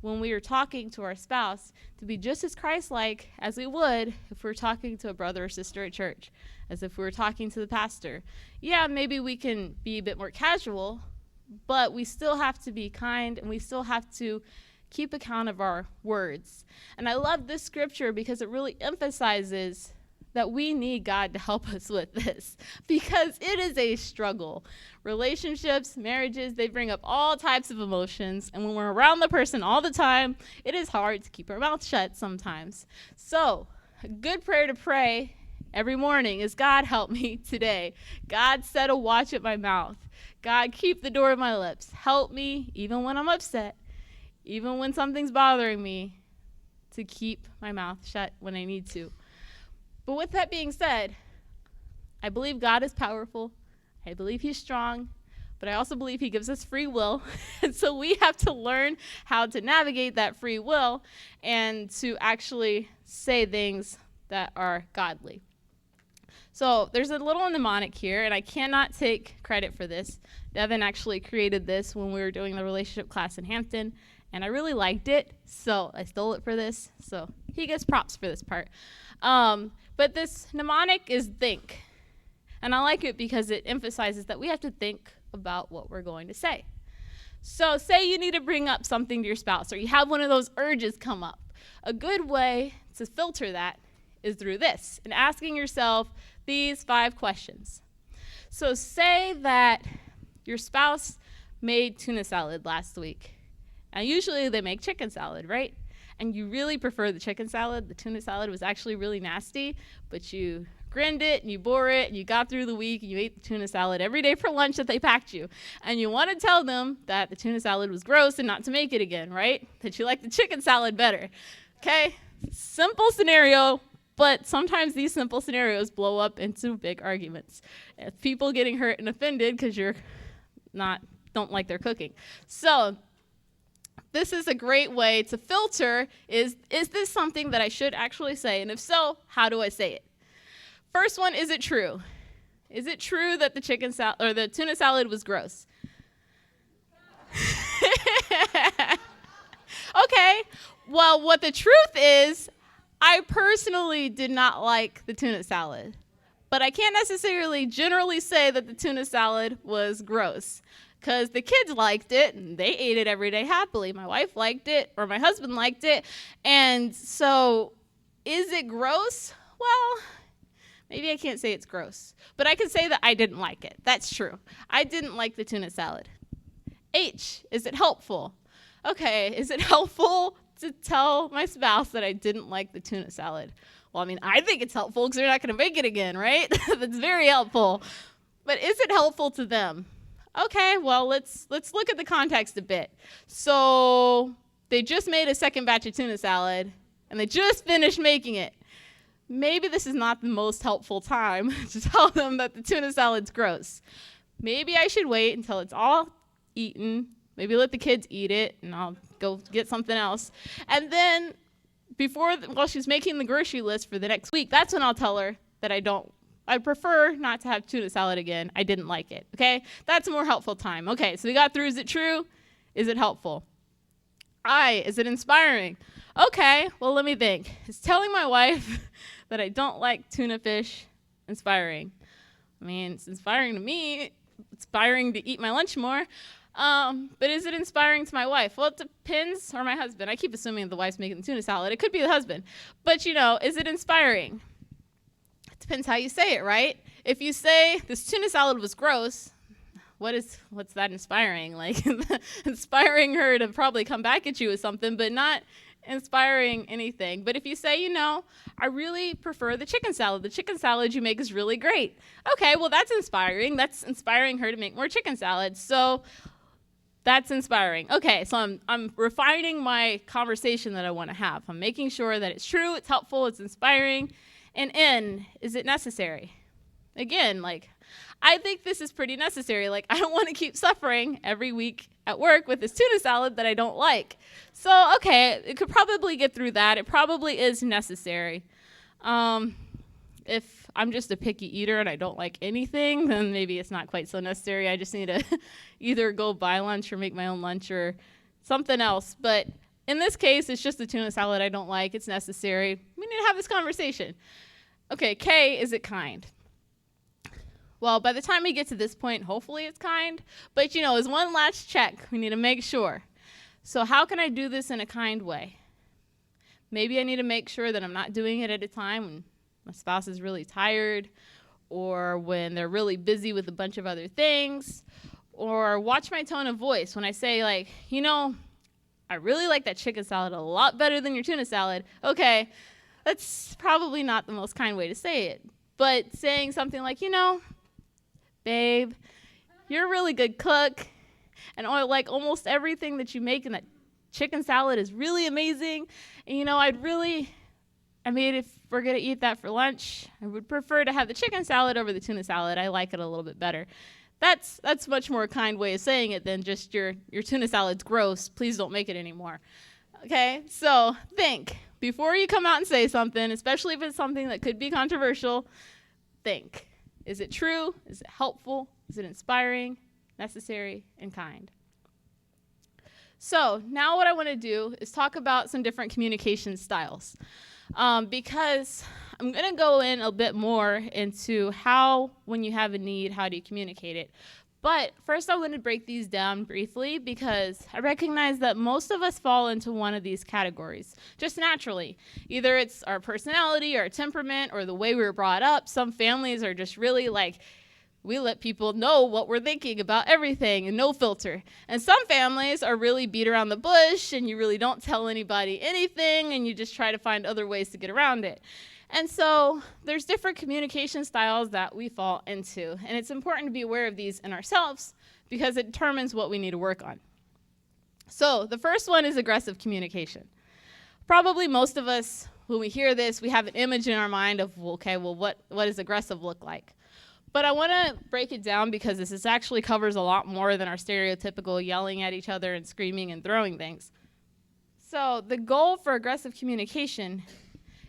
when we are talking to our spouse, to be just as Christ-like as we would if we were talking to a brother or sister at church, as if we were talking to the pastor. Yeah, maybe we can be a bit more casual, but we still have to be kind, and we still have to keep account of our words. And I love this scripture because it really emphasizes that we need God to help us with this because it is a struggle. Relationships, marriages, they bring up all types of emotions. And when we're around the person all the time, it is hard to keep our mouth shut sometimes. So a good prayer to pray every morning is, God, help me today. God, set a watch at my mouth. God, keep the door of my lips. Help me, even when I'm upset, even when something's bothering me, to keep my mouth shut when I need to. But with that being said, I believe God is powerful. I believe he's strong. But I also believe he gives us free will. And so we have to learn how to navigate that free will and to actually say things that are godly. So there's a little mnemonic here, and I cannot take credit for this. Devin actually created this when we were doing the relationship class in Hampton, and I really liked it, so I stole it for this. So he gets props for this part. But this mnemonic is think. And I like it because it emphasizes that we have to think about what we're going to say. So say you need to bring up something to your spouse, or you have one of those urges come up. A good way to filter that is through this, and asking yourself these 5 questions. So say that your spouse made tuna salad last week. And usually they make chicken salad, right? And you really prefer the chicken salad. The tuna salad was actually really nasty, but you grinned it and you bore it and you got through the week and you ate the tuna salad every day for lunch that they packed you. And you want to tell them that the tuna salad was gross and not to make it again, right? That you like the chicken salad better. Okay? Simple scenario, but sometimes these simple scenarios blow up into big arguments. People getting hurt and offended because you're don't like their cooking. So this is a great way to filter, is this something that I should actually say? And if so, how do I say it? First one, is it true? Is it true that the chicken salad or the tuna salad was gross? Okay. Well, what the truth is, I personally did not like the tuna salad. But I can't necessarily generally say that the tuna salad was gross, because the kids liked it and they ate it every day happily. My wife liked it, or my husband liked it. And so is it gross? Well, maybe I can't say it's gross, but I can say that I didn't like it. That's true. I didn't like the tuna salad. H, is it helpful? Okay, is it helpful to tell my spouse that I didn't like the tuna salad? Well, I mean, I think it's helpful because they're not going to make it again, right? That's very helpful. But is it helpful to them? Okay, well, let's look at the context a bit. So they just made a second batch of tuna salad, and they just finished making it. Maybe this is not the most helpful time to tell them that the tuna salad's gross. Maybe I should wait until it's all eaten. Maybe let the kids eat it, and I'll go get something else. And then while she's making the grocery list for the next week, that's when I'll tell her that I prefer not to have tuna salad again. I didn't like it, okay? That's a more helpful time. Okay, so we got through, is it true? Is it helpful? Is it inspiring? Okay, well, let me think. Is telling my wife that I don't like tuna fish inspiring? I mean, it's inspiring to me. Inspiring to eat my lunch more. But is it inspiring to my wife? Well, it depends, or my husband. I keep assuming the wife's making the tuna salad. It could be the husband. But, is it inspiring? It depends how you say it, right? If you say this tuna salad was gross, what's that inspiring? Like, inspiring her to probably come back at you with something, but not inspiring anything. But if you say, I really prefer the chicken salad. The chicken salad you make is really great. Okay, well, that's inspiring. That's inspiring her to make more chicken salad. So that's inspiring. Okay, so I'm refining my conversation that I want to have. I'm making sure that it's true, it's helpful, it's inspiring. And N, is it necessary? Again, I think this is pretty necessary. I don't want to keep suffering every week at work with this tuna salad that I don't like. So, okay, it could probably get through that. It probably is necessary. If I'm just a picky eater and I don't like anything, then maybe it's not quite so necessary. I just need to either go buy lunch or make my own lunch or something else. But in this case, it's just the tuna salad I don't like. It's necessary. We need to have this conversation. Okay, K, is it kind? Well, by the time we get to this point, hopefully it's kind. But, as one last check, we need to make sure. So how can I do this in a kind way? Maybe I need to make sure that I'm not doing it at a time when my spouse is really tired, or when they're really busy with a bunch of other things, or watch my tone of voice when I say, like, I really like that chicken salad a lot better than your tuna salad. Okay, that's probably not the most kind way to say it. But saying something like, babe, you're a really good cook, and like almost everything that you make in that chicken salad is really amazing. And, if we're going to eat that for lunch, I would prefer to have the chicken salad over the tuna salad. I like it a little bit better. That's much more a kind way of saying it than just your tuna salad's gross. Please don't make it anymore. Okay, so think. Before you come out and say something, especially if it's something that could be controversial, think. Is it true? Is it helpful? Is it inspiring, necessary, and kind? So now what I want to do is talk about some different communication styles, because I'm going to go in a bit more into how, when you have a need, how do you communicate it. But first I want to break these down briefly, because I recognize that most of us fall into one of these categories, just naturally. Either it's our personality or our temperament or the way we were brought up. Some families are just really like, we let people know what we're thinking about everything and no filter. And some families are really beat around the bush and you really don't tell anybody anything and you just try to find other ways to get around it. And so there's different communication styles that we fall into. And it's important to be aware of these in ourselves because it determines what we need to work on. So the first one is aggressive communication. Probably most of us, when we hear this, we have an image in our mind of, what does aggressive look like? But I want to break it down because this actually covers a lot more than our stereotypical yelling at each other and screaming and throwing things. So the goal for aggressive communication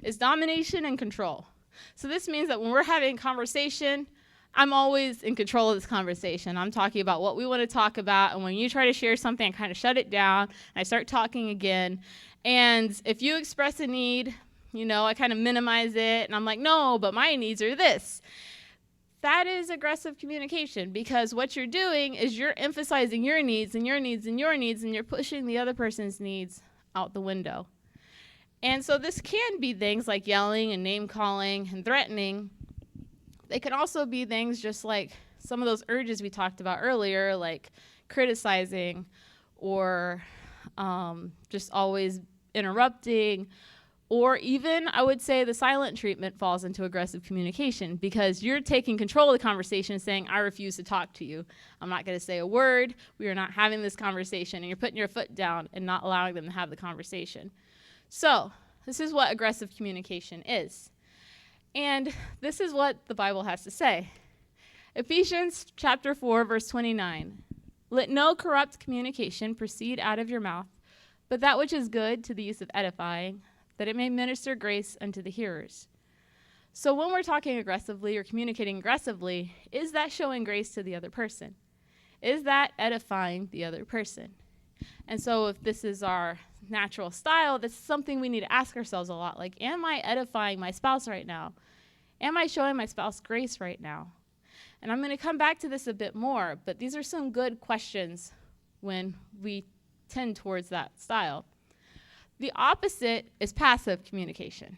is domination and control. So this means that when we're having a conversation, I'm always in control of this conversation. I'm talking about what we want to talk about, and when you try to share something, I kind of shut it down, and I start talking again. And if you express a need, I kind of minimize it, and I'm like, no, but my needs are this. That is aggressive communication, because what you're doing is you're emphasizing your needs and your needs and your needs, and you're pushing the other person's needs out the window. And so this can be things like yelling and name calling and threatening. They can also be things just like some of those urges we talked about earlier, like criticizing or just always interrupting. Or even, I would say, the silent treatment falls into aggressive communication because you're taking control of the conversation saying, I refuse to talk to you. I'm not going to say a word. We are not having this conversation. And you're putting your foot down and not allowing them to have the conversation. So this is what aggressive communication is. And this is what the Bible has to say. Ephesians chapter 4, verse 29. Let no corrupt communication proceed out of your mouth, but that which is good to the use of edifying, that it may minister grace unto the hearers. So when we're talking aggressively or communicating aggressively, is that showing grace to the other person? Is that edifying the other person? And so if this is our natural style, that's something we need to ask ourselves a lot. Like, am I edifying my spouse right now? Am I showing my spouse grace right now? And I'm going to come back to this a bit more, but these are some good questions when we tend towards that style. The opposite is passive communication.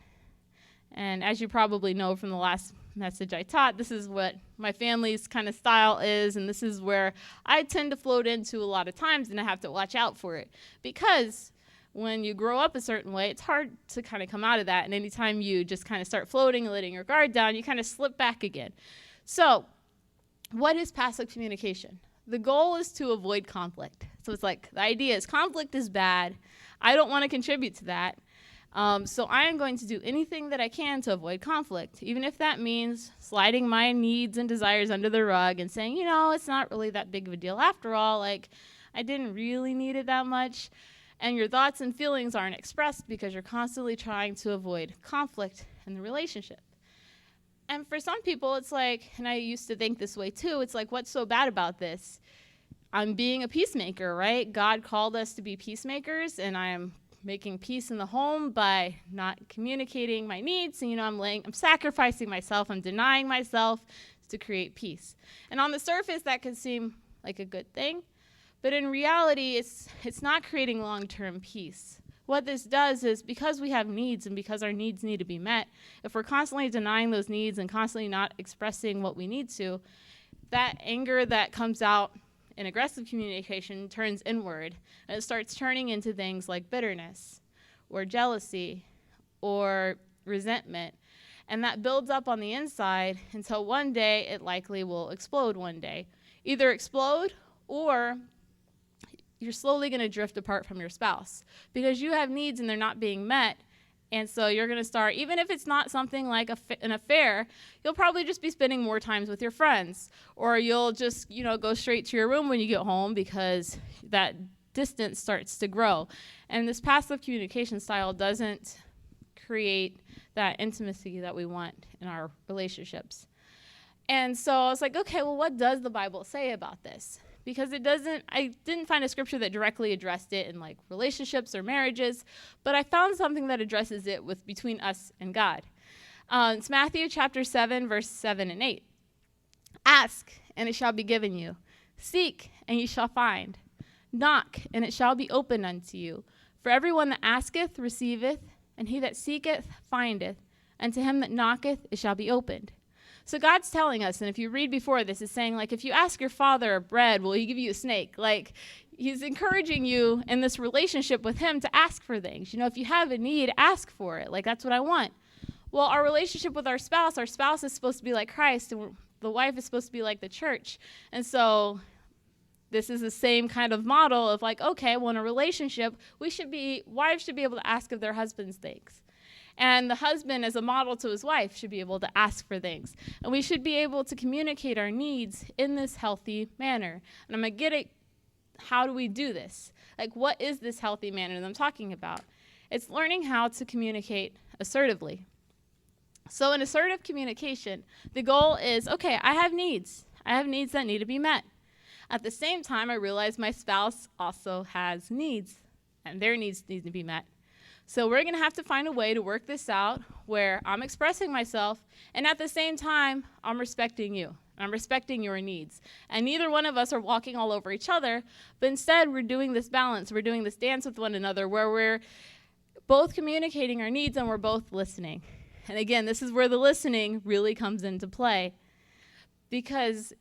And as you probably know from the last message I taught, this is what my family's kind of style is, and this is where I tend to float into a lot of times, and I have to watch out for it. Because when you grow up a certain way, it's hard to kind of come out of that, and anytime you just kind of start floating and letting your guard down, you kind of slip back again. So what is passive communication? The goal is to avoid conflict. So it's like the idea is conflict is bad. I don't want to contribute to that. So I am going to do anything that I can to avoid conflict, even if that means sliding my needs and desires under the rug and saying, it's not really that big of a deal after all. Like, I didn't really need it that much. And your thoughts and feelings aren't expressed because you're constantly trying to avoid conflict in the relationship. And for some people, it's like, and I used to think this way too, it's like, what's so bad about this? I'm being a peacemaker, right? God called us to be peacemakers, and I am making peace in the home by not communicating my needs. And, I'm sacrificing myself. I'm denying myself to create peace. And on the surface, that could seem like a good thing. But in reality, it's not creating long-term peace. what this does is, because we have needs and because our needs need to be met, if we're constantly denying those needs and constantly not expressing what we need to, that anger that comes out in aggressive communication turns inward, and it starts turning into things like bitterness or jealousy or resentment. And that builds up on the inside until one day it likely will explode one day. Either explode, or you're slowly going to drift apart from your spouse because you have needs and they're not being met. And so you're going to start, even if it's not something like an affair, you'll probably just be spending more times with your friends, or you'll just, go straight to your room when you get home because that distance starts to grow. And this passive communication style doesn't create that intimacy that we want in our relationships. And so I was like, okay, well, what does the Bible say about this? Because I didn't find a scripture that directly addressed it in like relationships or marriages, but I found something that addresses it between us and God. It's Matthew chapter 7, verse 7 and 8. Ask, and it shall be given you. Seek, and ye shall find. Knock, and it shall be opened unto you. For everyone that asketh receiveth, and he that seeketh findeth, and to him that knocketh it shall be opened. So God's telling us, and if you read before this, it's saying, like, if you ask your father bread, will he give you a snake? Like, he's encouraging you in this relationship with him to ask for things. If you have a need, ask for it. Like, that's what I want. Well, our relationship with our spouse is supposed to be like Christ, and the wife is supposed to be like the church. And so this is the same kind of model of like, okay, well, in a relationship, wives should be able to ask of their husbands things. And the husband, as a model to his wife, should be able to ask for things. And we should be able to communicate our needs in this healthy manner. And I'm going to get it, how do we do this? Like, what is this healthy manner that I'm talking about? It's learning how to communicate assertively. So in assertive communication, the goal is, okay, I have needs. I have needs that need to be met. At the same time, I realize my spouse also has needs, and their needs need to be met. So we're going to have to find a way to work this out where I'm expressing myself, and at the same time, I'm respecting you. I'm respecting your needs. And neither one of us are walking all over each other, but instead we're doing this balance. We're doing this dance with one another where we're both communicating our needs and we're both listening. And again, this is where the listening really comes into play. Because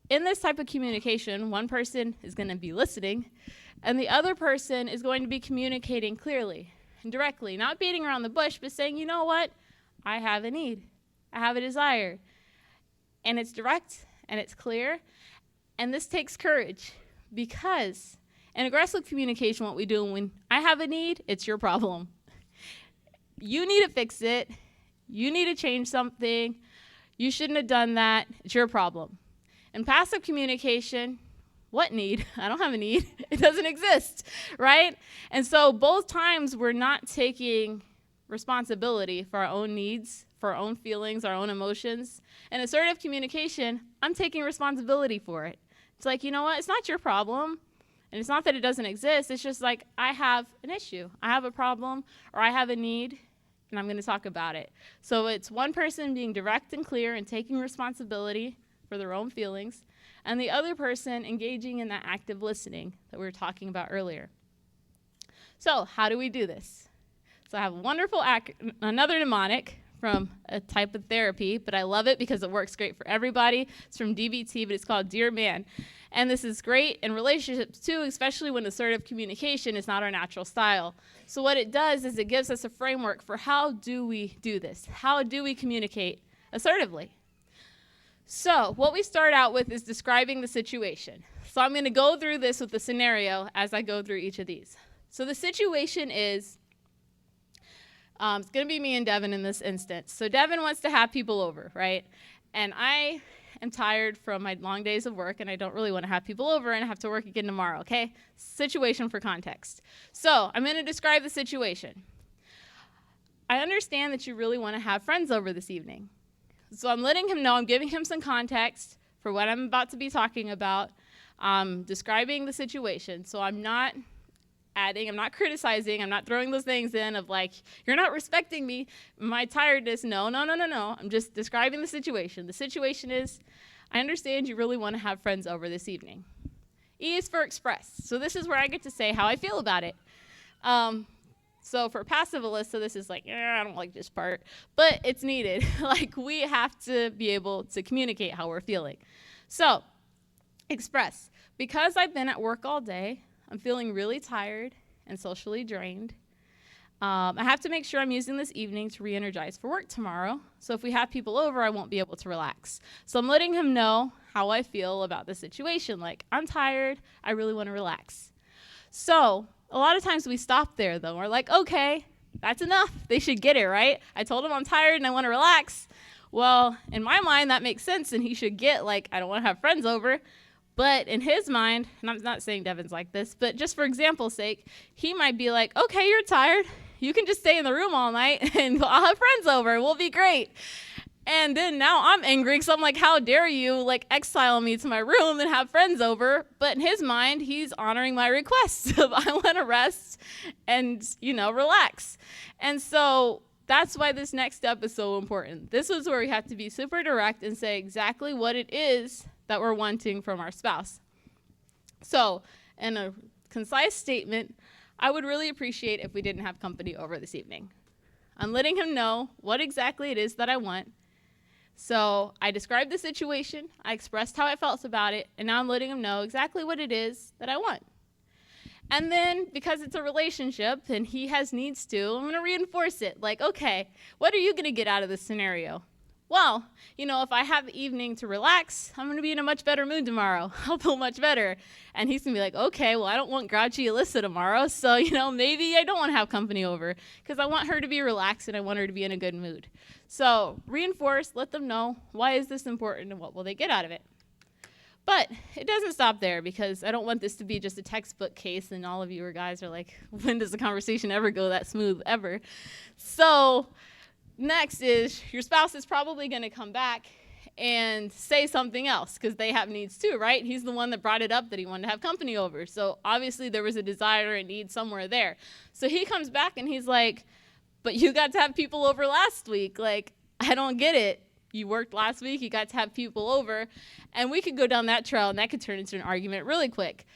in this type of communication, one person is going to be listening, and the other person is going to be communicating clearly and directly, not beating around the bush, but saying, you know what? I have a need. I have a desire. And it's direct and it's clear. And this takes courage, because in aggressive communication, what we do when I have a need, it's your problem. You need to fix it. You need to change something. You shouldn't have done that. It's your problem. In passive communication, what need? I don't have a need. It doesn't exist, right? And so both times we're not taking responsibility for our own needs, for our own feelings, our own emotions. In assertive communication, I'm taking responsibility for it. It's like, you know what? It's not your problem. And it's not that it doesn't exist. It's just like, I have an issue. I have a problem, or I have a need, and I'm going to talk about it. So it's one person being direct and clear and taking responsibility for their own feelings, and the other person engaging in that active listening that we were talking about earlier. So how do we do this? So I have a wonderful another mnemonic from a type of therapy, but I love it because it works great for everybody. It's from DBT, but it's called Dear Man. And this is great in relationships too, especially when assertive communication is not our natural style. So what it does is it gives us a framework for how do we do this? How do we communicate assertively? So what we start out with is describing the situation. So I'm going to go through this with the scenario as I go through each of these. So the situation is, it's going to be me and Devin in this instance. So Devin wants to have people over, right? And I am tired from my long days of work, and I don't really want to have people over, and I have to work again tomorrow, okay? Situation for context. So I'm going to describe the situation. I understand that you really want to have friends over this evening. So I'm letting him know, I'm giving him some context for what I'm about to be talking about, describing the situation. So I'm not adding, I'm not criticizing, I'm not throwing those things in of like, you're not respecting me, my tiredness. No. I'm just describing the situation. The situation is, I understand you really want to have friends over this evening. E is for express. So this is where I get to say how I feel about it. So for passive Elissa, this is like, I don't like this part, but it's needed. Like, we have to be able to communicate how we're feeling. So express. Because I've been at work all day, I'm feeling really tired and socially drained. I have to make sure I'm using this evening to re-energize for work tomorrow. So if we have people over, I won't be able to relax. So I'm letting him know how I feel about the situation. Like, I'm tired. I really want to relax. So a lot of times we stop there, though. We're like, okay, that's enough. They should get it, right? I told him I'm tired and I want to relax. Well, in my mind, that makes sense, and he should get, like, I don't want to have friends over. But in his mind, and I'm not saying Devin's like this, but just for example's sake, he might be like, okay, you're tired. You can just stay in the room all night, and I'll have friends over. We'll be great. And then now I'm angry, because I'm like, how dare you, like, exile me to my room and have friends over? But in his mind, he's honoring my request of I want to rest and, relax. And so that's why this next step is so important. This is where we have to be super direct and say exactly what it is that we're wanting from our spouse. So, in a concise statement, I would really appreciate if we didn't have company over this evening. I'm letting him know what exactly it is that I want. So I described the situation, I expressed how I felt about it, and now I'm letting him know exactly what it is that I want. And then, because it's a relationship and he has needs too, I'm going to reinforce it. Like, okay, what are you going to get out of this scenario? Well, if I have the evening to relax, I'm going to be in a much better mood tomorrow. I'll feel much better. And he's going to be like, okay, well, I don't want grouchy Elissa tomorrow, so, maybe I don't want to have company over, because I want her to be relaxed and I want her to be in a good mood. So reinforce, let them know, why is this important and what will they get out of it? But it doesn't stop there, because I don't want this to be just a textbook case and all of you guys are like, when does the conversation ever go that smooth ever? So next is your spouse is probably going to come back and say something else, because they have needs too, right? He's the one that brought it up that he wanted to have company over. So obviously there was a desire and need somewhere there. So he comes back and he's like, but you got to have people over last week. Like, I don't get it. You worked last week, you got to have people over. And we could go down that trail and that could turn into an argument really quick.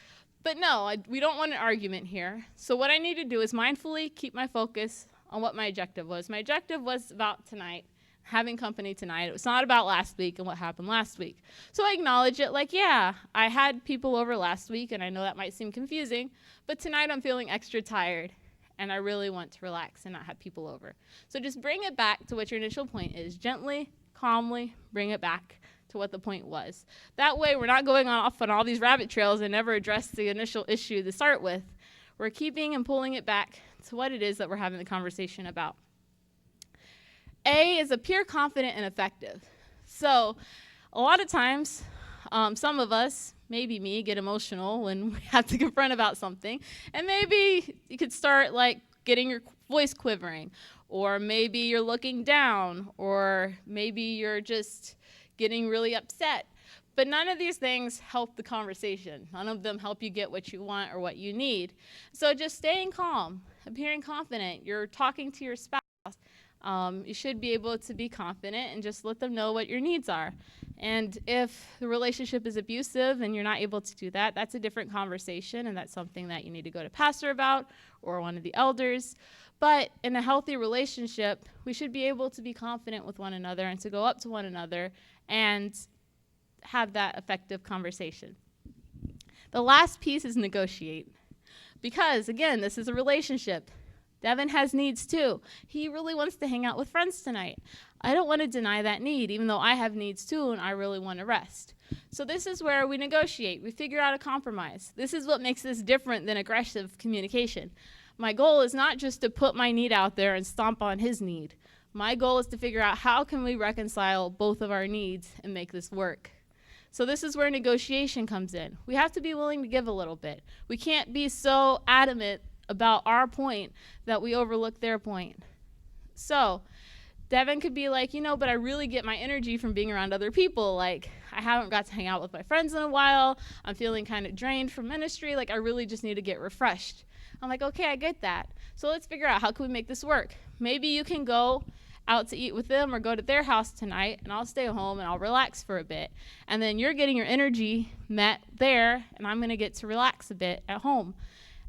But no, we don't want an argument here. So what I need to do is mindfully keep my focus on what my objective was. My objective was about tonight, having company tonight. It was not about last week and what happened last week. So I acknowledge it like, yeah, I had people over last week, and I know that might seem confusing, but tonight I'm feeling extra tired, and I really want to relax and not have people over. So just bring it back to what your initial point is. Gently, calmly bring it back to what the point was. That way we're not going off on all these rabbit trails and never address the initial issue to start with. We're keeping and pulling it back to what it is that we're having the conversation about. A is appear confident and effective. So a lot of times, some of us, maybe me, get emotional when we have to confront about something. And maybe you could start like getting your voice quivering, or maybe you're looking down, or maybe you're just getting really upset. But none of these things help the conversation. None of them help you get what you want or what you need. So just staying calm, appearing confident. You're talking to your spouse. You should be able to be confident and just let them know what your needs are. And if the relationship is abusive and you're not able to do that, that's a different conversation, and that's something that you need to go to pastor about or one of the elders. But in a healthy relationship, we should be able to be confident with one another and to go up to one another and have that effective conversation. The last piece is negotiate. Because, again, this is a relationship. Devin has needs too. He really wants to hang out with friends tonight. I don't want to deny that need, even though I have needs too and I really want to rest. So this is where we negotiate. We figure out a compromise. This is what makes this different than aggressive communication. My goal is not just to put my need out there and stomp on his need. My goal is to figure out how can we reconcile both of our needs and make this work. So this is where negotiation comes in. We have to be willing to give a little bit. We can't be so adamant about our point that we overlook their point. So Devin could be like, but I really get my energy from being around other people. Like, I haven't got to hang out with my friends in a while. I'm feeling kind of drained from ministry. Like, I really just need to get refreshed. I'm like, okay, I get that. So let's figure out how can we make this work. Maybe you can go out to eat with them or go to their house tonight, and I'll stay home and I'll relax for a bit. And then you're getting your energy met there, and I'm going to get to relax a bit at home.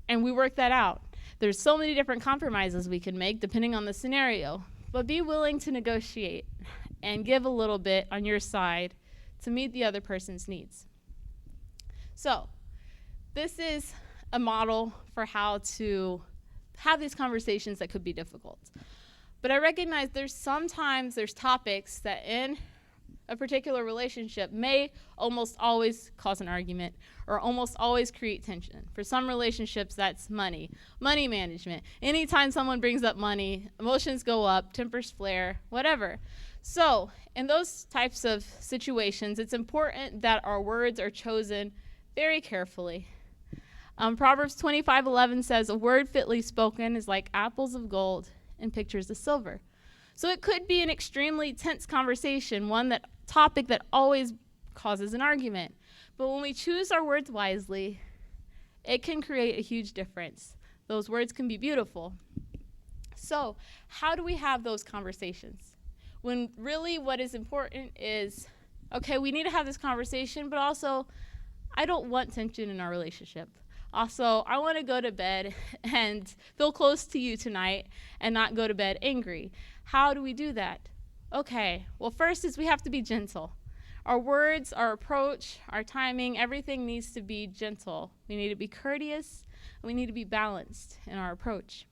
And we work that out. There's so many different compromises we can make depending on the scenario, but be willing to negotiate and give a little bit on your side to meet the other person's needs. So this is a model for how to have these conversations that could be difficult. But I recognize there's topics that in a particular relationship may almost always cause an argument or almost always create tension. For some relationships, that's money management. Anytime someone brings up money, emotions go up, tempers flare, whatever. So in those types of situations, it's important that our words are chosen very carefully. Proverbs 25:11 says, "A word fitly spoken is like apples of gold and pictures of silver." So it could be an extremely tense conversation, topic that always causes an argument. But when we choose our words wisely, it can create a huge difference. Those words can be beautiful. So how do we have those conversations? When really what is important is, okay, we need to have this conversation, but also I don't want tension in our relationship. Also, I want to go to bed and feel close to you tonight and not go to bed angry. How do we do that? Okay, well, first is we have to be gentle. Our words, our approach, our timing, everything needs to be gentle. We need to be courteous, and we need to be balanced in our approach.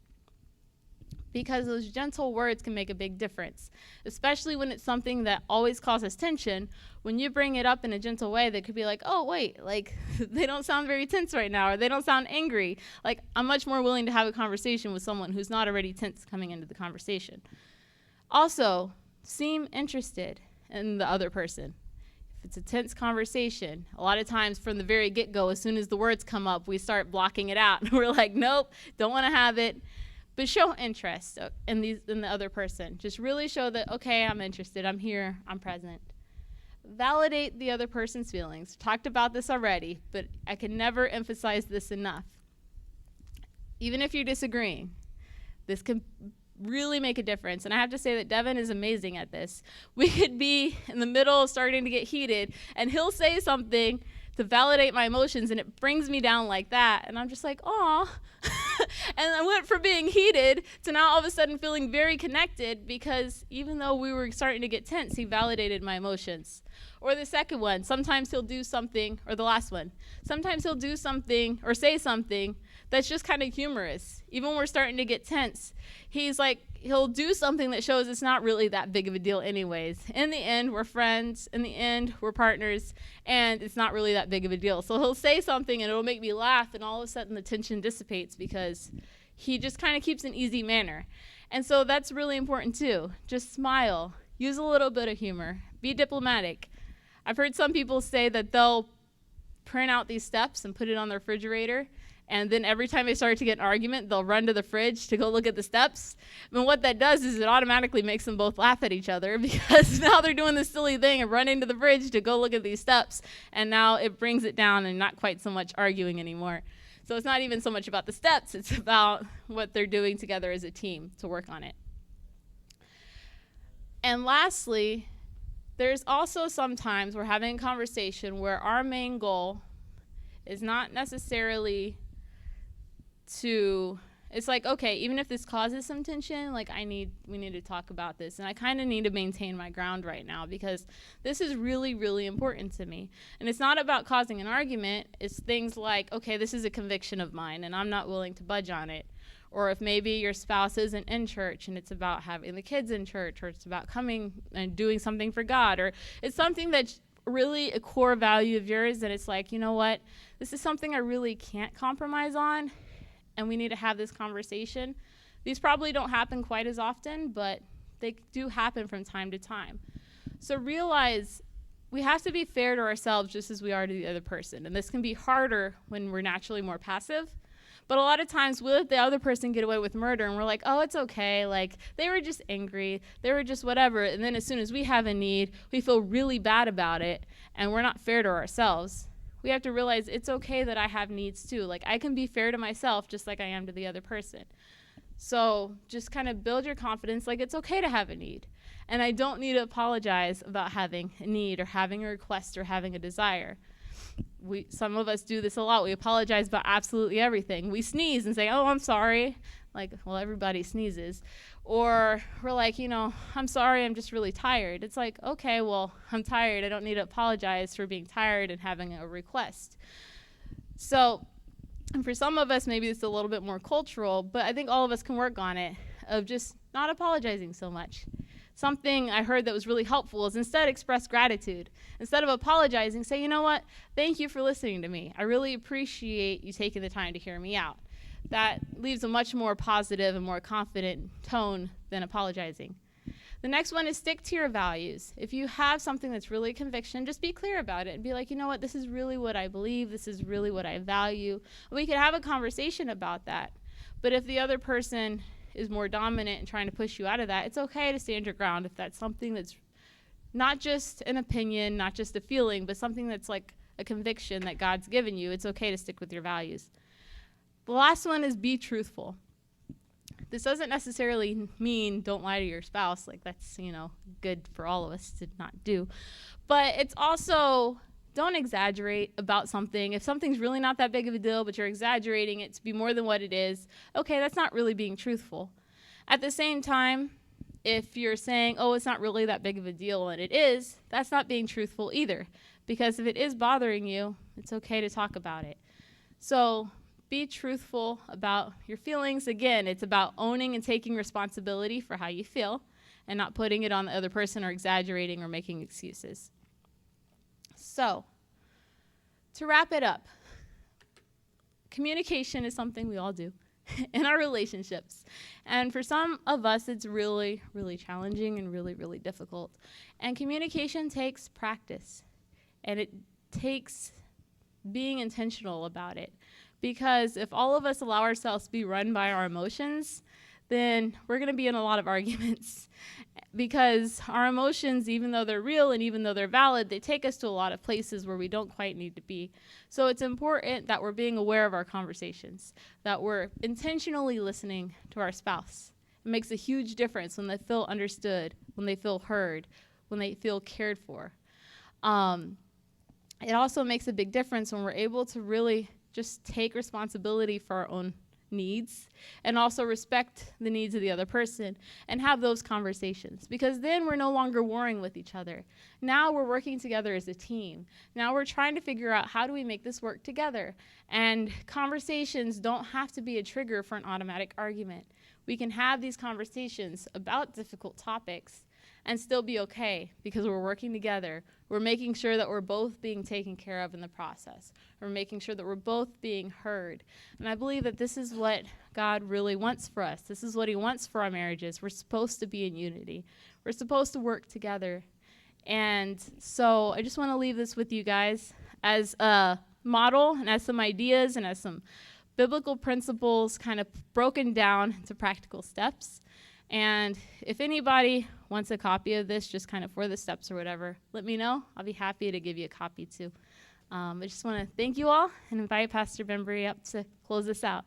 Because those gentle words can make a big difference, especially when it's something that always causes tension. When you bring it up in a gentle way, they could be like, oh, wait, like they don't sound very tense right now, or they don't sound angry. Like, I'm much more willing to have a conversation with someone who's not already tense coming into the conversation. Also, seem interested in the other person. If it's a tense conversation, a lot of times from the very get-go, as soon as the words come up, we start blocking it out. We're like, nope, don't want to have it. But show interest in the other person. Just really show that, okay, I'm interested, I'm here, I'm present. Validate the other person's feelings. Talked about this already, but I can never emphasize this enough. Even if you're disagreeing, this can really make a difference. And I have to say that Devin is amazing at this. We could be in the middle of starting to get heated, and he'll say something to validate my emotions, and it brings me down like that. And I'm just like, aw. And I went from being heated to now all of a sudden feeling very connected, because even though we were starting to get tense, he validated my emotions. Or the second one, sometimes he'll do something, or the last one, sometimes he'll do something or say something that's just kind of humorous. Even when we're starting to get tense, he'll do something that shows it's not really that big of a deal anyways. In the end, we're friends. In the end, we're partners, and it's not really that big of a deal. So he'll say something, and it'll make me laugh, and all of a sudden the tension dissipates because he just kind of keeps an easy manner. And so that's really important too. Just smile. Use a little bit of humor. Be diplomatic. I've heard some people say that they'll print out these steps and put it on their refrigerator, and then every time they start to get an argument, they'll run to the fridge to go look at the steps. And what that does is it automatically makes them both laugh at each other, because now they're doing this silly thing and running to the fridge to go look at these steps. And now it brings it down and not quite so much arguing anymore. So it's not even so much about the steps. It's about what they're doing together as a team to work on it. And lastly, there's also sometimes we're having a conversation where our main goal is not necessarily it's like, okay, even if this causes some tension, like we need to talk about this, and I kind of need to maintain my ground right now because this is really, really important to me. And it's not about causing an argument. It's things like, okay, this is a conviction of mine, and I'm not willing to budge on it. Or if maybe your spouse isn't in church and it's about having the kids in church, or it's about coming and doing something for God, or it's something that's really a core value of yours, and it's like, you know what, this is something I really can't compromise on, and we need to have this conversation. These probably don't happen quite as often, but they do happen from time to time. So realize we have to be fair to ourselves just as we are to the other person. And this can be harder when we're naturally more passive. But a lot of times we'll let the other person get away with murder, and we're like, oh, it's okay. Like, they were just angry. They were just whatever. And then as soon as we have a need, we feel really bad about it, and we're not fair to ourselves. We have to realize it's okay that I have needs too. Like, I can be fair to myself just like I am to the other person. So just kind of build your confidence, like it's okay to have a need. And I don't need to apologize about having a need or having a request or having a desire. Some of us do this a lot. We apologize about absolutely everything. We sneeze and say, oh, I'm sorry. Like, well, everybody sneezes. Or we're like, I'm sorry, I'm just really tired. It's like, okay, well, I'm tired. I don't need to apologize for being tired and having a request. So, and for some of us, maybe it's a little bit more cultural, but I think all of us can work on it, of just not apologizing so much. Something I heard that was really helpful is instead express gratitude. Instead of apologizing, say, you know what, thank you for listening to me. I really appreciate you taking the time to hear me out. That leaves a much more positive and more confident tone than apologizing. The next one is stick to your values. If you have something that's really a conviction, just be clear about it and be like, you know what, this is really what I believe. This is really what I value. We could have a conversation about that. But if the other person is more dominant and trying to push you out of that, it's okay to stand your ground if that's something that's not just an opinion, not just a feeling, but something that's like a conviction that God's given you. It's okay to stick with your values. The last one is be truthful. This doesn't necessarily mean don't lie to your spouse. Like, that's, good for all of us to not do. But it's also don't exaggerate about something. If something's really not that big of a deal, but you're exaggerating it to be more than what it is, okay, that's not really being truthful. At the same time, if you're saying, oh, it's not really that big of a deal, and it is, that's not being truthful either. Because if it is bothering you, it's okay to talk about it. So be truthful about your feelings. Again, it's about owning and taking responsibility for how you feel and not putting it on the other person or exaggerating or making excuses. So, to wrap it up, communication is something we all do in our relationships. And for some of us, it's really, really challenging and really, really difficult. And communication takes practice. And it takes being intentional about it. Because if all of us allow ourselves to be run by our emotions, then we're going to be in a lot of arguments. Because our emotions, even though they're real and even though they're valid, they take us to a lot of places where we don't quite need to be. So it's important that we're being aware of our conversations, that we're intentionally listening to our spouse. It makes a huge difference when they feel understood, when they feel heard, when they feel cared for. It also makes a big difference when we're able to really just take responsibility for our own needs and also respect the needs of the other person and have those conversations, because then we're no longer warring with each other. Now we're working together as a team. Now we're trying to figure out, how do we make this work together? And conversations don't have to be a trigger for an automatic argument. We can have these conversations about difficult topics and still be okay because we're working together. We're making sure that we're both being taken care of in the process. We're making sure that we're both being heard. And I believe that this is what God really wants for us. This is what he wants for our marriages. We're supposed to be in unity. We're supposed to work together. And so I just want to leave this with you guys as a model and as some ideas and as some biblical principles kind of broken down into practical steps. And if anybody wants a copy of this, just kind of for the steps or whatever, let me know. I'll be happy to give you a copy too. I just want to thank you all and invite Pastor Bembry up to close this out.